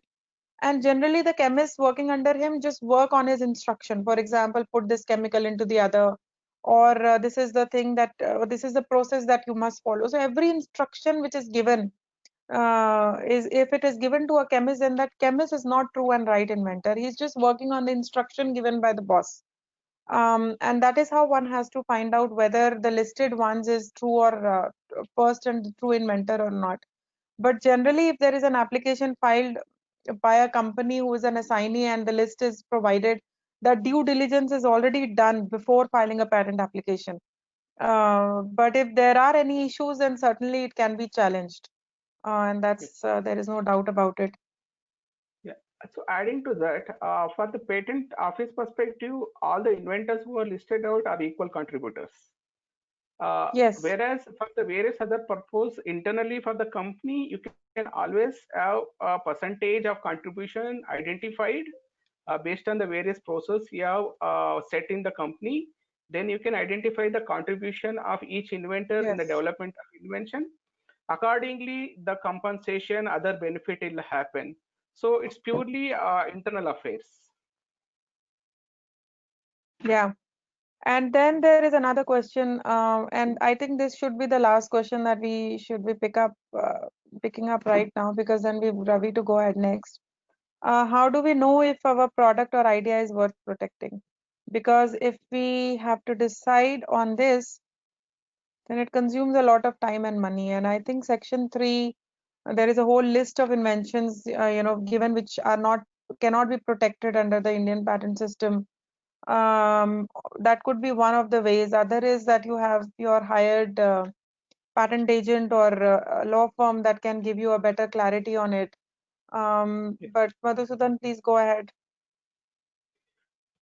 And generally the chemists working under him just work on his instruction. For example, put this chemical into the other, or this is the thing that this is the process that you must follow. So every instruction which is given is, if it is given to a chemist, then that chemist is not true and right inventor. He's just working on the instruction given by the boss. And that is how one has to find out whether the listed ones is true or first and true inventor or not. But generally, if there is an application filed by a company who is an assignee and the list is provided, the due diligence is already done before filing a patent application. But if there are any issues, then certainly it can be challenged. And that's there is no doubt about it. Yeah. So adding to that, for the patent office perspective, all the inventors who are listed out are equal contributors. Yes. Whereas for the various other purpose internally for the company, you can always have a percentage of contribution identified based on the various process you have set in the company. Then you can identify the contribution of each inventor in the Yes. development of invention. Accordingly, the compensation, other benefit will happen. So it's purely internal affairs. Yeah. And then there is another question, and I think this should be the last question that we should be picking up right now, because then we're ready to go ahead next. How do we know if our product or idea is worth protecting? Because if we have to decide on this, then it consumes a lot of time and money. And I think Section 3, there is a whole list of inventions, given which cannot be protected under the Indian patent system. That could be one of the ways. Other is that you have your hired patent agent or a law firm that can give you a better clarity on it. But Madhusudan, please go ahead.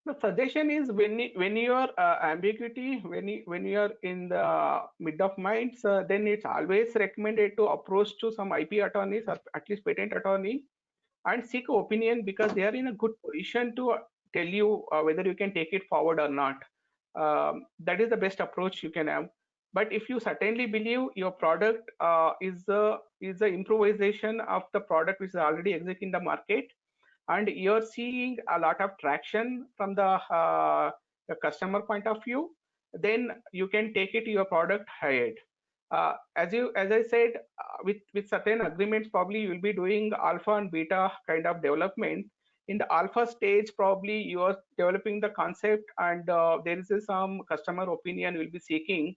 The suggestion is when you are ambiguity, when you are in the mid of minds, then it's always recommended to approach to some IP attorneys or at least patent attorney and seek opinion, because they are in a good position to tell you whether you can take it forward or not. That is the best approach you can have. But if you certainly believe your product is the improvisation of the product which is already existing in the market, and you're seeing a lot of traction from the customer point of view, then you can take it to your product ahead. As I said, with certain agreements, probably you will be doing alpha and beta kind of development. In the alpha stage, probably you are developing the concept, and there is some customer opinion you will be seeking.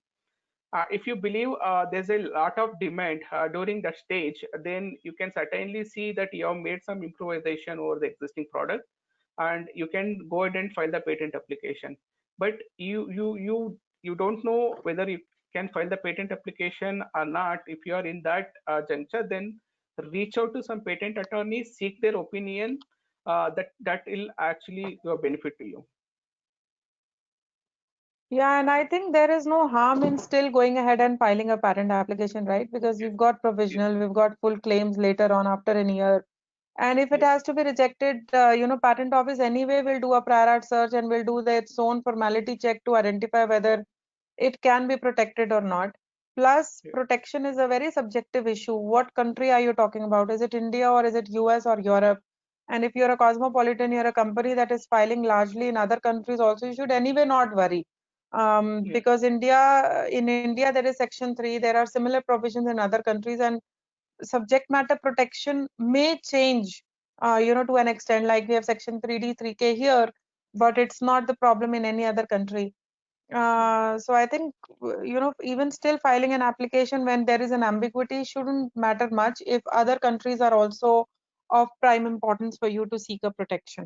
If you believe there's a lot of demand during that stage, then you can certainly see that you have made some improvisation over the existing product, and you can go ahead and file the patent application. But you don't know whether you can file the patent application or not. If you are in that juncture, then reach out to some patent attorneys, seek their opinion. That will actually be a benefit to you. Yeah, and I think there is no harm in still going ahead and filing a patent application, right? Because we've got provisional, we've got full claims later on after a year. And if it has to be rejected, patent office anyway will do a prior art search and will do its own formality check to identify whether it can be protected or not. Plus, protection is a very subjective issue. What country are you talking about? Is it India or is it US or Europe? And if you're a cosmopolitan, you're a company that is filing largely in other countries also, you should anyway not worry. Because in India, there is Section 3, there are similar provisions in other countries, and subject matter protection may change, to an extent, like we have Section 3D, 3K here, but it's not the problem in any other country. So I think, even still filing an application when there is an ambiguity shouldn't matter much if other countries are also of prime importance for you to seek a protection.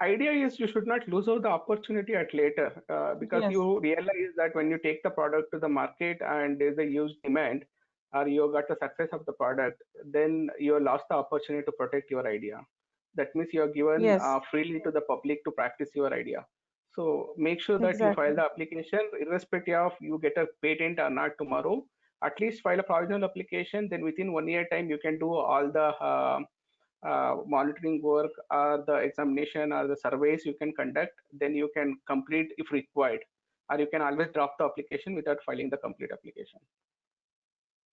Idea is you should not lose out the opportunity at later, because Yes. you realize that when you take the product to the market and there's a huge demand, or you got the success of the product, then you lost the opportunity to protect your idea. That means you are given Yes. freely to the public to practice your idea. So make sure that you file Exactly. the application irrespective of you get a patent or not tomorrow. At least file a provisional application, then within 1 year time you can do all the monitoring work or the examination or the surveys you can conduct. Then you can complete if required, or you can always drop the application without filing the complete application.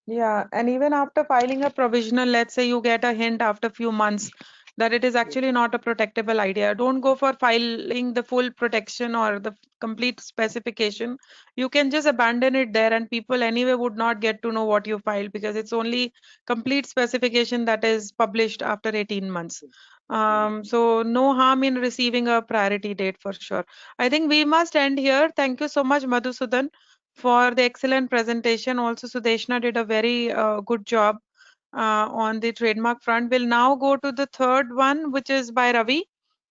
Yeah, and even after filing a provisional, let's say you get a hint after few months that it is actually not a protectable idea. Don't go for filing the full protection or the complete specification. You can just abandon it there, and people anyway would not get to know what you filed, because it's only complete specification that is published after 18 months. So no harm in receiving a priority date for sure. I think we must end here. Thank you so much, Madhusudan, for the excellent presentation. Also, Sudeshna did a very good job. on the trademark front. We'll now go to the third one, which is by Ravi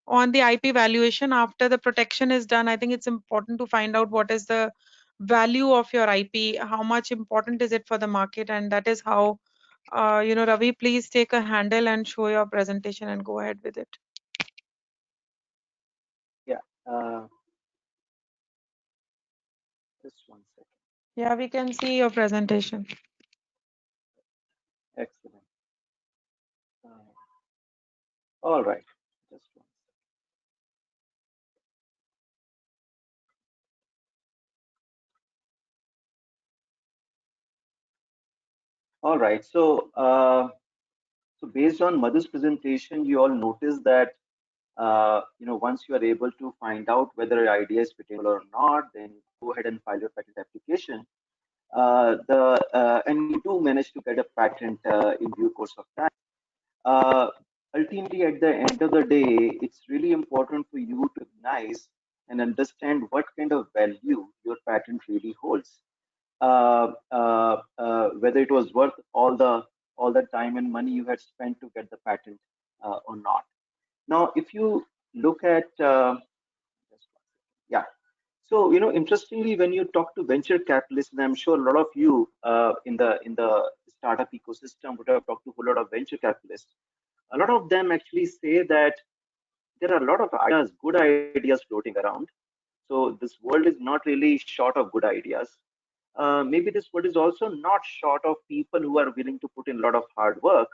on the IP valuation. After the protection is done, I think it's important to find out what is the value of your IP, how much important is it for the market, and that is how, Ravi, please take a handle and show your presentation and go ahead with it. Yeah. Just one second. Yeah, we can see your presentation. Excellent. All right. Just one. All right. So based on Madhu's presentation, you all notice that once you are able to find out whether your idea is patentable or not, then go ahead and file your patent application. And you do manage to get a patent in due course of time. Ultimately, at the end of the day, it's really important for you to recognize and understand what kind of value your patent really holds. Whether it was worth all the time and money you had spent to get the patent or not. Now, if you look at yeah, so interestingly, when you talk to venture capitalists, and I'm sure a lot of you in the startup ecosystem would have talked to a whole lot of venture capitalists. A lot of them actually say that there are a lot of ideas, good ideas floating around. So this world is not really short of good ideas. Maybe this world is also not short of people who are willing to put in a lot of hard work.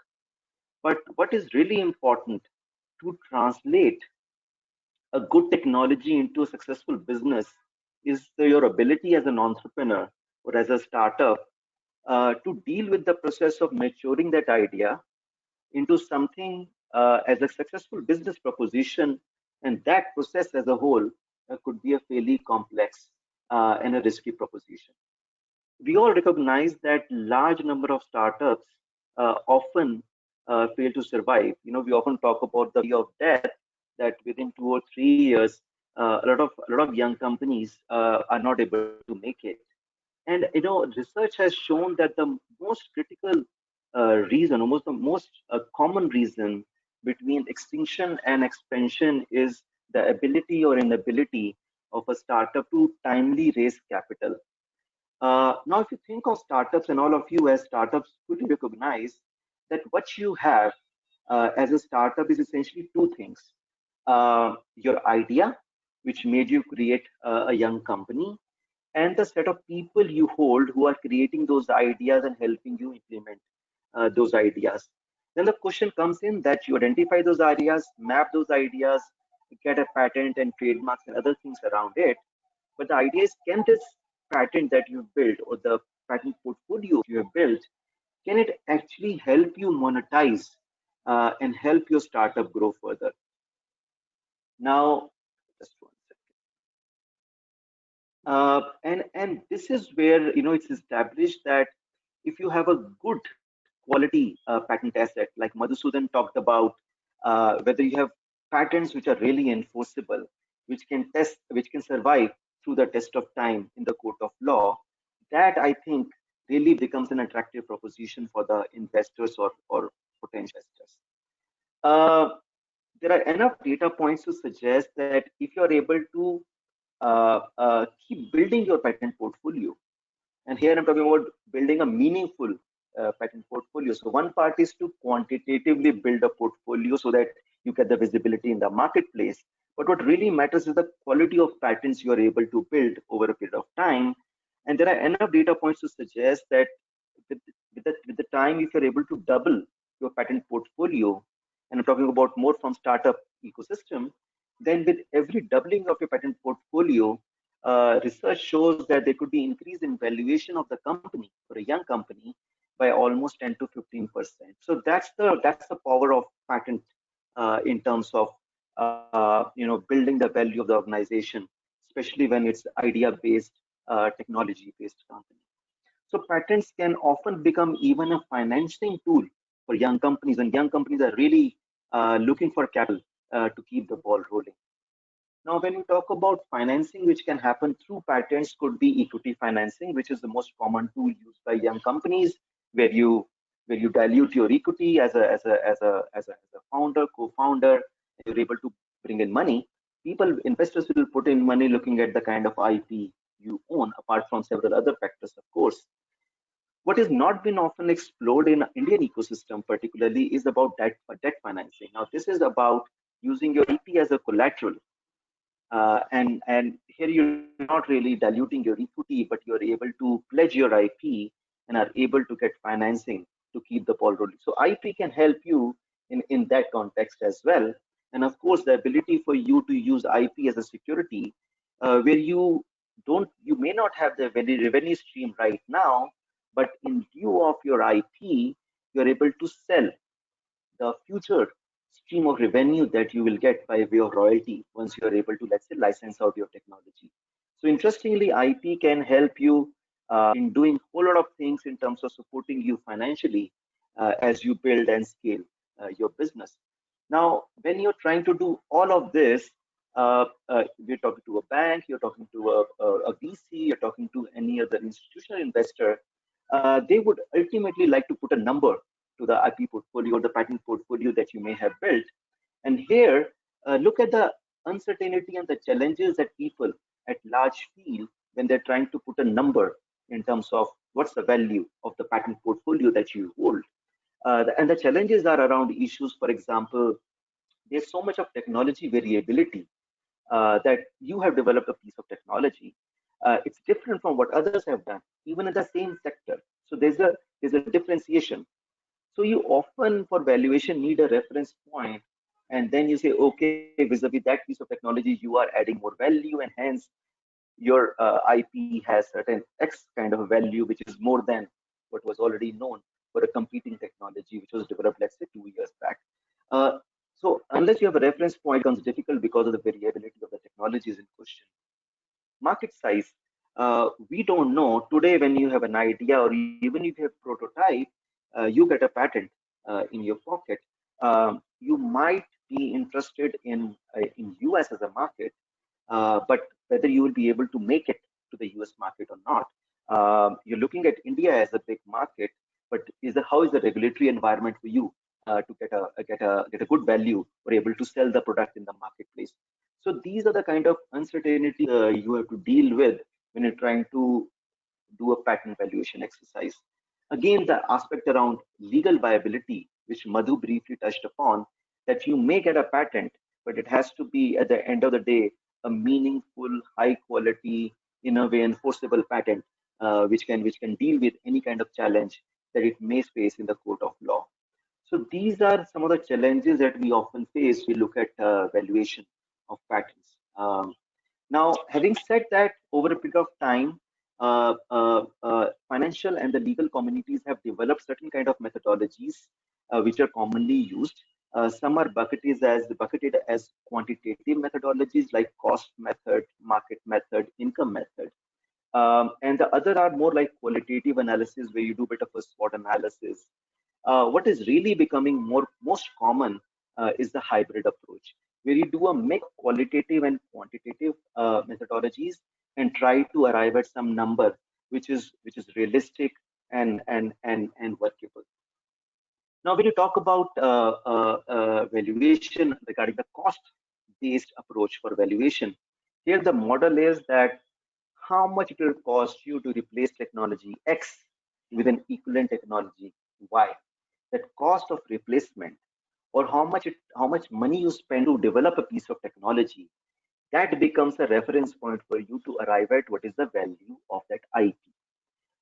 But what is really important to translate a good technology into a successful business is your ability as an entrepreneur or as a startup to deal with the process of maturing that idea into something as a successful business proposition. And that process as a whole could be a fairly complex and a risky proposition. We all recognize that large number of startups often fail to survive. We often talk about the valley of death, that within 2 or 3 years, a lot of young companies are not able to make it. And research has shown that the most critical reason, almost the most common reason between extinction and expansion is the ability or inability of a startup to timely raise capital. Now, if you think of startups, and all of you as startups fully recognize that what you have as a startup is essentially two things. Your idea, which made you create a young company, and the set of people you hold who are creating those ideas and helping you implement those ideas. Then the question comes in that you identify those ideas, map those ideas, get a patent and trademarks and other things around it. But the idea is, can this patent that you've built or the patent portfolio you have built, can it actually help you monetize and help your startup grow further? Now, just one second. And this is where it's established that if you have a good quality patent asset, like Madhusudan talked about, whether you have patents which are really enforceable, which can survive through the test of time in the court of law, that I think really becomes an attractive proposition for the investors or potential investors. There are enough data points to suggest that if you're able to keep building your patent portfolio, and here I'm talking about building a meaningful patent portfolio. So one part is to quantitatively build a portfolio so that you get the visibility in the marketplace. But what really matters is the quality of patents you are able to build over a period of time. And there are enough data points to suggest that with the time, if you're able to double your patent portfolio, and I'm talking about more from startup ecosystem, then with every doubling of your patent portfolio, research shows that there could be increase in valuation of the company for a young company by almost 10 to 15%. So that's the power of patent in terms of building the value of the organization, especially when it's idea-based, technology-based company. So patents can often become even a financing tool for young companies, and young companies are really looking for capital to keep the ball rolling. Now, when you talk about financing, which can happen through patents, could be equity financing, which is the most common tool used by young companies, where you where you dilute your equity as a founder, co-founder, you're able to bring in money. Investors will put in money looking at the kind of IP you own, apart from several other factors, of course. What has not been often explored in Indian ecosystem, particularly, is about debt financing. Now, this is about using your IP as a collateral, and here you're not really diluting your equity, but you're able to pledge your IP and are able to get financing to keep the ball rolling. So IP can help you in that context as well. And of course, the ability for you to use IP as a security, where you may not have the revenue stream right now, but in view of your IP, you're able to sell the future stream of revenue that you will get by way of royalty once you are able to, let's say, license out your technology. So interestingly, IP can help you in doing a whole lot of things in terms of supporting you financially as you build and scale your business. Now, when you're trying to do all of this, you're talking to a bank, you're talking to a VC, you're talking to any other institutional investor, they would ultimately like to put a number to the IP portfolio or the patent portfolio that you may have built. And here, look at the uncertainty and the challenges that people at large feel when they're trying to put a number in terms of what's the value of the patent portfolio that you hold. And the challenges are around issues, for example, there's so much of technology variability that you have developed a piece of technology. It's different from what others have done, even in the same sector. So there's a differentiation. So you often, for valuation, need a reference point, and then you say, okay, vis-a-vis that piece of technology, you are adding more value, and hence your IP has certain X kind of value, which is more than what was already known for a competing technology, which was developed, let's say, 2 years back. So unless you have a reference point, it becomes difficult because of the variability of the technologies in question. Market size, we don't know. Today, when you have an idea, or even if you have prototype, you get a patent in your pocket. You might be interested in US as a market, but whether you will be able to make it to the US market or not. You're looking at India as a big market, but how is the regulatory environment for you to get a good value or able to sell the product in the marketplace? So these are the kind of uncertainty you have to deal with when you're trying to do a patent valuation exercise. Again, the aspect around legal viability, which Madhu briefly touched upon, that you may get a patent, but it has to be, at the end of the day, a meaningful, high quality, in a way, enforceable patent, which can deal with any kind of challenge that it may face in the court of law. So these are some of the challenges that we often face. We look at valuation of patents. Now, having said that, over a period of time, financial and the legal communities have developed certain kind of methodologies which are commonly used. Some are bucketed as quantitative methodologies like cost method, market method, income method. And the other are more like qualitative analysis, where you do a bit of a SWOT analysis. What is really becoming most common is the hybrid approach, where you do a mix of qualitative and quantitative methodologies and try to arrive at some number which is realistic and workable. Now, when you talk about valuation regarding the cost-based approach for valuation, here the model is that how much it will cost you to replace technology X with an equivalent technology Y. That cost of replacement, or how much money you spend to develop a piece of technology, that becomes a reference point for you to arrive at what is the value of that IP.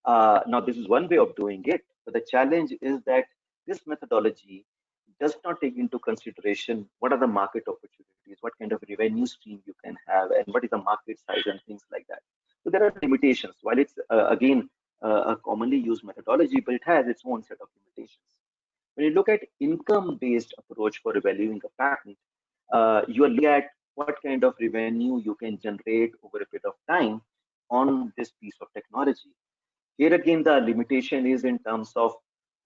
Now, this is one way of doing it, but the challenge is that this methodology does not take into consideration what are the market opportunities, what kind of revenue stream you can have, and what is the market size and things like that. So there are limitations. While it's again a commonly used methodology, but it has its own set of limitations. When you look at income-based approach for evaluating a patent, you are looking at what kind of revenue you can generate over a period of time on this piece of technology. Here again, the limitation is in terms of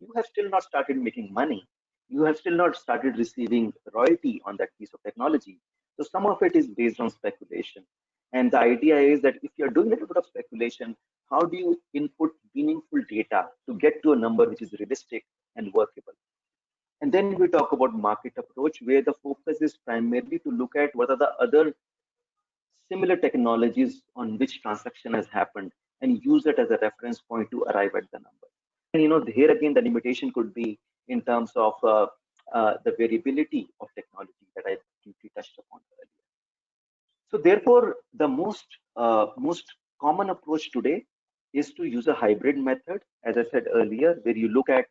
you have still not started making money. You have still not started receiving royalty on that piece of technology. So some of it is based on speculation. And the idea is that if you're doing a little bit of speculation, how do you input meaningful data to get to a number which is realistic and workable. And then we talk about market approach, where the focus is primarily to look at what are the other similar technologies on which transaction has happened and use it as a reference point to arrive at the number. And here again, the limitation could be in terms of the variability of technology that I briefly touched upon earlier. So therefore, the most common approach today is to use a hybrid method, as I said earlier, where you look at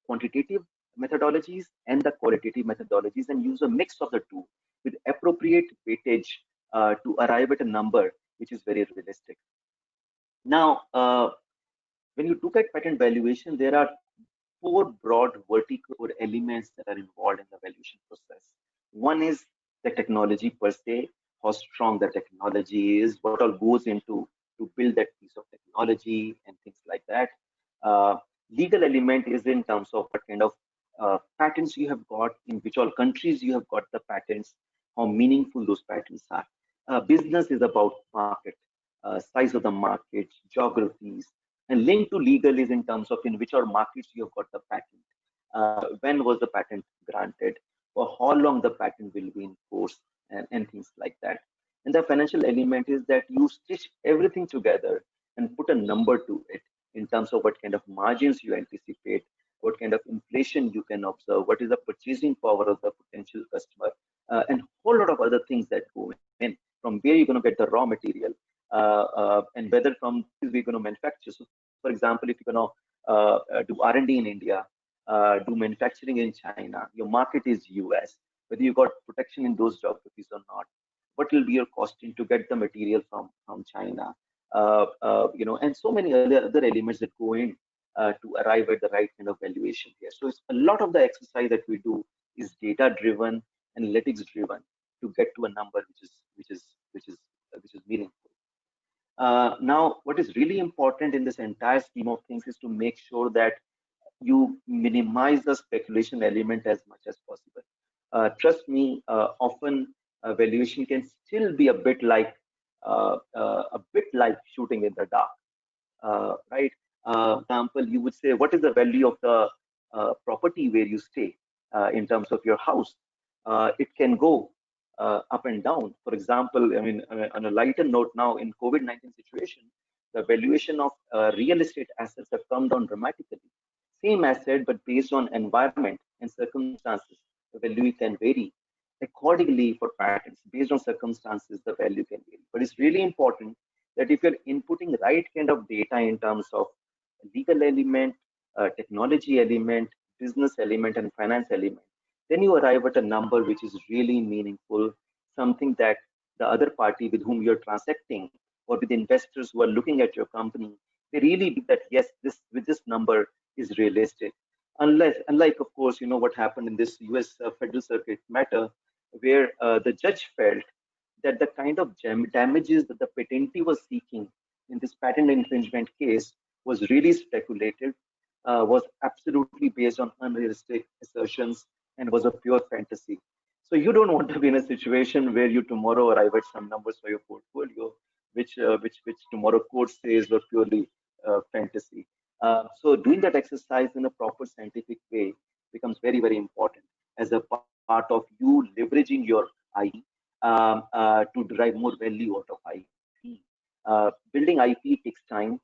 quantitative methodologies and the qualitative methodologies and use a mix of the two with appropriate weightage to arrive at a number which is very realistic. Now, when you look at patent valuation, there are four broad vertical elements that are involved in the valuation process. One is the technology per se, how strong the technology is, what all goes into to build that piece of technology and things like that. Legal element is in terms of what kind of patents you have got, in which all countries you have got the patents, how meaningful those patents are. Business is about market, size of the market, geographies, and linked to legal is in terms of in which all markets you have got the patent, when was the patent granted, for how long the patent will be in force, and things like that. And the financial element is that you stitch everything together and put a number to it in terms of what kind of margins you anticipate, what kind of inflation you can observe, what is the purchasing power of the potential customer, and a whole lot of other things that go in, from where you're going to get the raw material, and whether from we're going to manufacture. So, for example, if you're going to do R&D in India, do manufacturing in China, your market is US, whether you got protection in those geographies or not, what will be your costing to get the material from China, and so many other elements that go in to arrive at the right kind of valuation here. So it's a lot of the exercise that we do is data driven, analytics driven to get to a number which is meaningful. Now, what is really important in this entire scheme of things is to make sure that you minimize the speculation element as much as possible. Trust me, often valuation can still be a bit like shooting in the dark, right? Example, you would say, what is the value of the property where you stay in terms of your house? It can go up and down. For example, I mean, on a lighter note now, in COVID-19 situation, the valuation of real estate assets have come down dramatically. Same asset, but based on environment and circumstances, the value can vary. Accordingly, for patents, based on circumstances, the value can vary. But it's really important that if you're inputting right kind of data in terms of legal element, technology element, business element, and finance element, then you arrive at a number which is really meaningful, something that the other party with whom you're transacting or with investors who are looking at your company, they really do that, yes, this number is realistic. Unlike, of course, what happened in this US Federal Circuit matter, where the judge felt that the kind of damages that the patentee was seeking in this patent infringement case was really speculative, was absolutely based on unrealistic assertions, and was a pure fantasy. So you don't want to be in a situation where you tomorrow arrive at some numbers for your portfolio, which tomorrow court says were purely fantasy. So doing that exercise in a proper scientific way becomes very, very important as a part of you leveraging your IP to derive more value out of IP. Building IP takes time.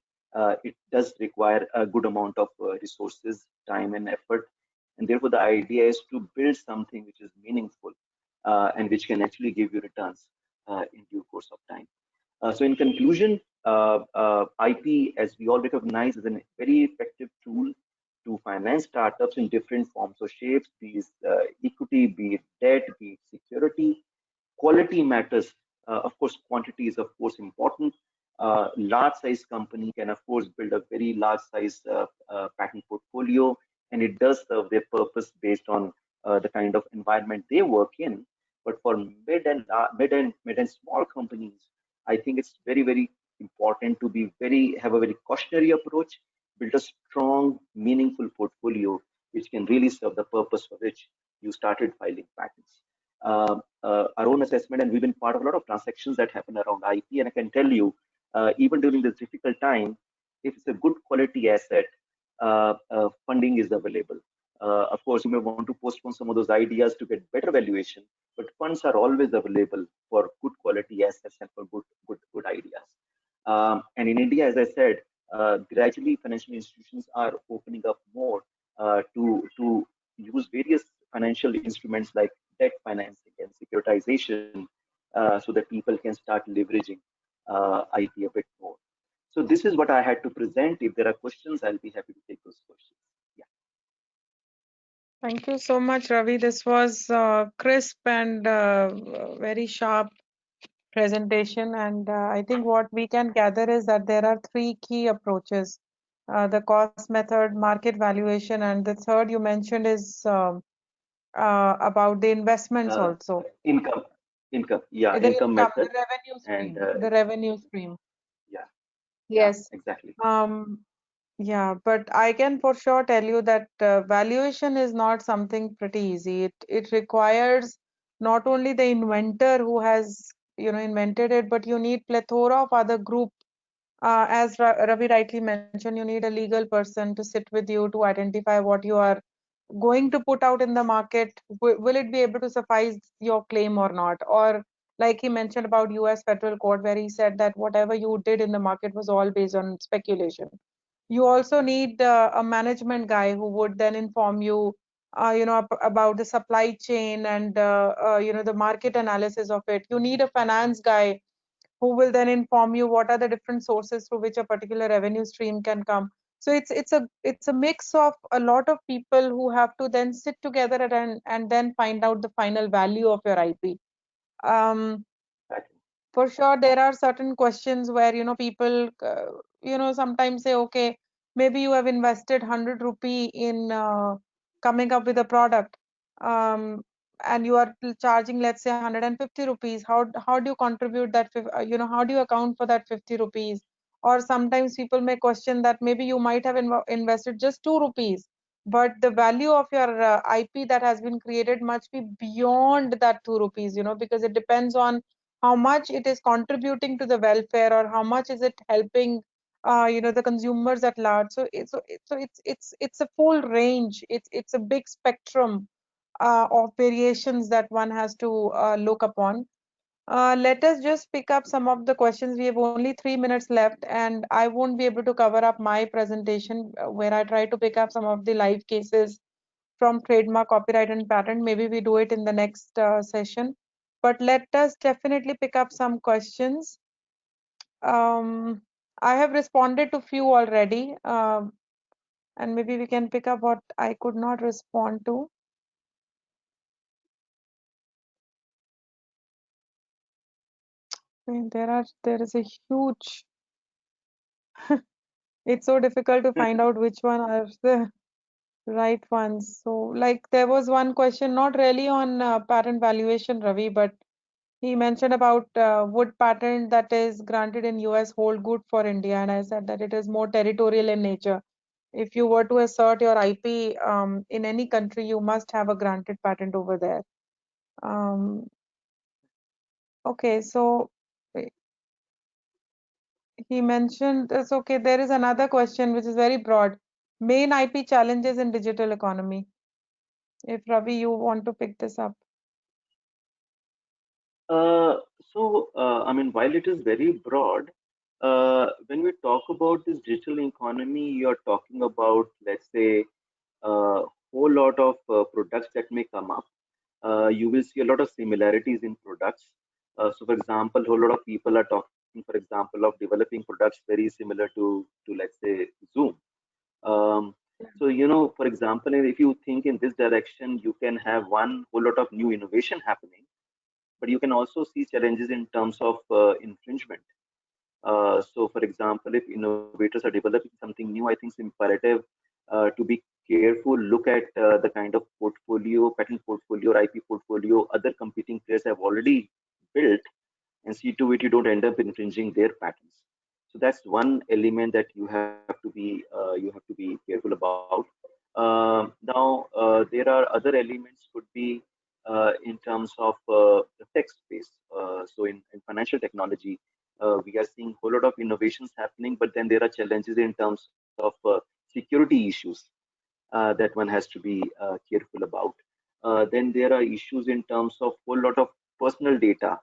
It does require a good amount of resources, time, and effort. And therefore, the idea is to build something which is meaningful and which can actually give you returns in due course of time. So in conclusion, IP, as we all recognize, is a very effective tool to finance startups in different forms or shapes, be it equity, be it debt, be it security. Quality matters. Of course, quantity is, of course, important. Large size company can, of course, build a very large size patent portfolio, and it does serve their purpose based on the kind of environment they work in. But for mid and small companies, I think it's very, very important to have a very cautionary approach, build a strong, meaningful portfolio which can really serve the purpose for which you started filing patents. Our own assessment, and we've been part of a lot of transactions that happen around IP, and I can tell you, even during this difficult time, if it's a good quality asset, funding is available. Of course, you may want to postpone some of those ideas to get better valuation, but funds are always available for good quality assets and for good ideas. And in India, as I said, gradually financial institutions are opening up more to use various financial instruments like debt financing and securitization, so that people can start leveraging IP a bit more. So this is what I had to present. If there are questions, I'll be happy to take those questions. Yeah. Thank you so much, Ravi. This was crisp and very sharp presentation. And I think what we can gather is that there are three key approaches: the cost method, market valuation, and the third you mentioned is about the investments Uh, also. income, yeah, The income income, the method, revenue and stream, the revenue stream. yeah, yeah, Yes. exactly. Yeah, but I can for sure tell you that valuation is not something pretty easy. It requires not only the inventor who has, invented it, but you need plethora of other group. As Ravi rightly mentioned, you need a legal person to sit with you to identify what you are going to put out in the market. Will it be able to suffice your claim or not? Or like he mentioned about US federal court, where he said that whatever you did in the market was all based on speculation. You also need a management guy who would then inform you, about the supply chain and the market analysis of it. You need a finance guy who will then inform you what are the different sources through which a particular revenue stream can come. So it's a mix of a lot of people who have to then sit together and then find out the final value of your IP. Um, Exactly. for sure, there are certain questions where, people, sometimes say, okay, maybe you have invested 100 rupee in coming up with a product, um, and you are charging, let's say, 150 rupees. How do you contribute that, how do you account for that 50 rupees? Or sometimes people may question that maybe you might have invested just 2 rupees, but the value of your IP that has been created must be beyond that 2 rupees, because it depends on how much it is contributing to the welfare or how much is it helping the consumers at large. So it's a full range. It's a big spectrum of variations that one has to look upon. Let us just pick up some of the questions. We have only 3 minutes left, and I won't be able to cover up my presentation where I try to pick up some of the live cases from trademark, copyright, and patent. Maybe we do it in the next session. But let us definitely pick up some questions. I have responded to few already, and maybe we can pick up what I could not respond to. There is a huge. It's so difficult to find out which one are the right ones. So, like, there was one question, not really on patent valuation, Ravi, but he mentioned about would patent that is granted in US hold good for India, and I said that it is more territorial in nature. If you were to assert your IP in any country, you must have a granted patent over there. Okay, so he mentioned this. Okay, there is another question which is very broad. Main IP challenges in digital economy. If Ravi, you want to pick this up. I mean, while it is very broad, when we talk about this digital economy, you're talking about, let's say, a whole lot of products that may come up. You will see a lot of similarities in products. So, for example, a whole lot of people are talking, for example, of developing products very similar to let's say, Zoom. So, for example, if you think in this direction, you can have one whole lot of new innovation happening, but you can also see challenges in terms of infringement. So, for example, if innovators are developing something new, I think it's imperative to be careful, look at the kind of portfolio, patent portfolio, IP portfolio other competing players have already built, and see to it you don't end up infringing their patents. So that's one element that you have to be careful about. Now there are other elements could be in terms of the tech space. So in financial technology, we are seeing a whole lot of innovations happening, but then there are challenges in terms of security issues that one has to be careful about. Then there are issues in terms of whole lot of personal data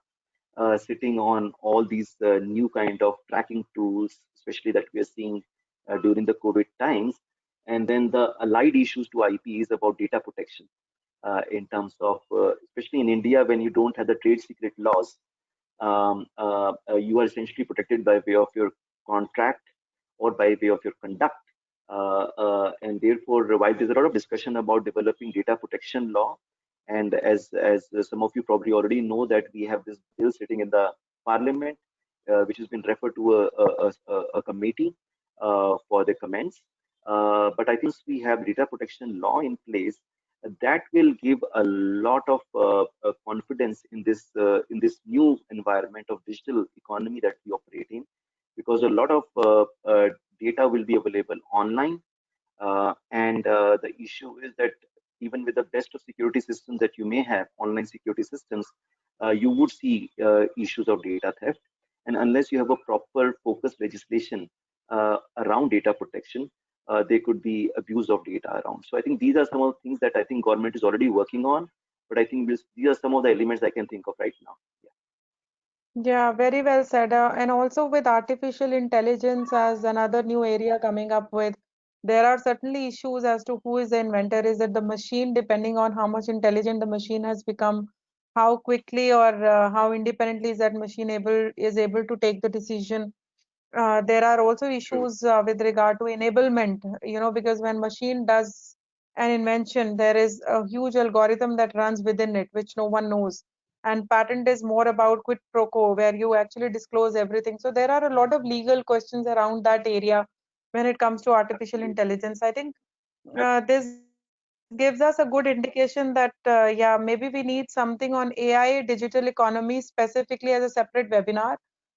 sitting on all these new kind of tracking tools, especially that we are seeing during the COVID times. And then the allied issues to IP is about data protection in terms of, especially in India, when you don't have the trade secret laws, you are essentially protected by way of your contract or by way of your conduct. And therefore, while there's a lot of discussion about developing data protection law, and as some of you probably already know that we have this bill sitting in the parliament, which has been referred to a committee for the comments. But I think we have data protection law in place that will give a lot of confidence in this new environment of digital economy that we operate in, because a lot of data will be available online. And the issue is that even with the best of security systems that you may have, online security systems, you would see issues of data theft. And unless you have a proper focused legislation around data protection, there could be abuse of data around. So I think these are some of the things that I think government is already working on. But I think these are some of the elements I can think of right now. Yeah, very well said. And also with artificial intelligence as another new area coming up with, there are certainly issues as to who is the inventor. Is it the machine, depending on how much intelligent the machine has become, how quickly or how independently is that machine able to take the decision? There are also issues with regard to enablement, because when machine does an invention, there is a huge algorithm that runs within it, which no one knows. And patent is more about quid pro quo, where you actually disclose everything. So there are a lot of legal questions around that area when it comes to artificial intelligence. I think this gives us a good indication that, yeah, maybe we need something on AI, digital economy, specifically as a separate webinar,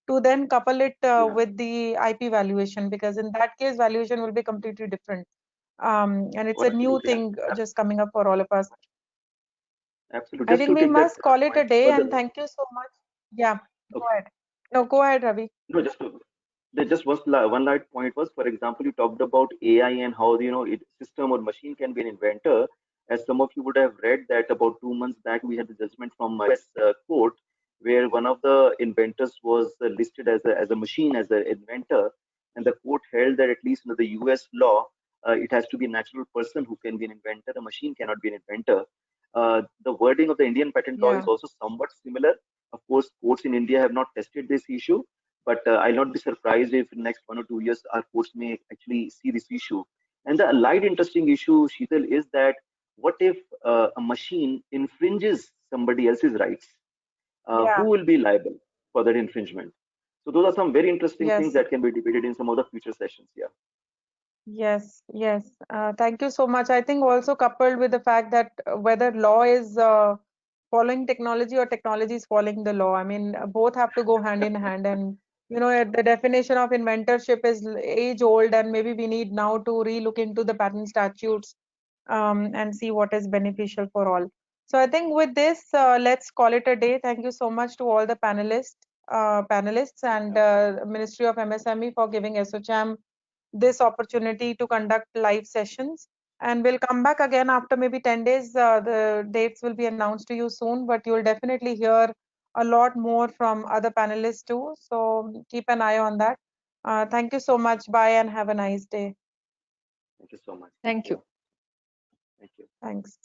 to then couple it with the IP valuation, because in that case, valuation will be completely different. And it's a new Absolutely. thing just coming up for all of us. Absolutely. I Just think to we take that must call it a point day, and further. thank you so much. Yeah, go Okay. ahead. No, go ahead, Ravi. No, just one light point was, for example, you talked about AI and how system or machine can be an inventor. As some of you would have read that about 2 months back, we had the judgment from a US court where one of the inventors was listed as a machine, as an inventor, and the court held that at least under the US law, it has to be a natural person who can be an inventor. A machine cannot be an inventor. The wording of the Indian patent law is Yeah. also somewhat similar. Of course, courts in India have not tested this issue, but I'll not be surprised if in the next 1 or 2 years our courts may actually see this issue. And the allied interesting issue, Sheetal, is that what if a machine infringes somebody else's rights? Who Yeah. will be liable for that infringement? So those are some very interesting things Yes. that can be debated in some of the future sessions. Yeah. Yes, yes. Thank you so much. I think also coupled with the fact that whether law is following technology or technology is following the law. I mean, both have to go hand in hand. And, the definition of inventorship is age old, and maybe we need now to relook into the patent statutes and see what is beneficial for all. So I think with this, let's call it a day. Thank you so much to all the panelists and Ministry of MSME for giving ASSOCHAM this opportunity to conduct live sessions. And we'll come back again after maybe 10 days. The dates will be announced to you soon, but you'll definitely hear a lot more from other panelists too. So keep an eye on that. Thank you so much. Bye and have a nice day. Thank you so much. Thank you. Thank you. Thanks.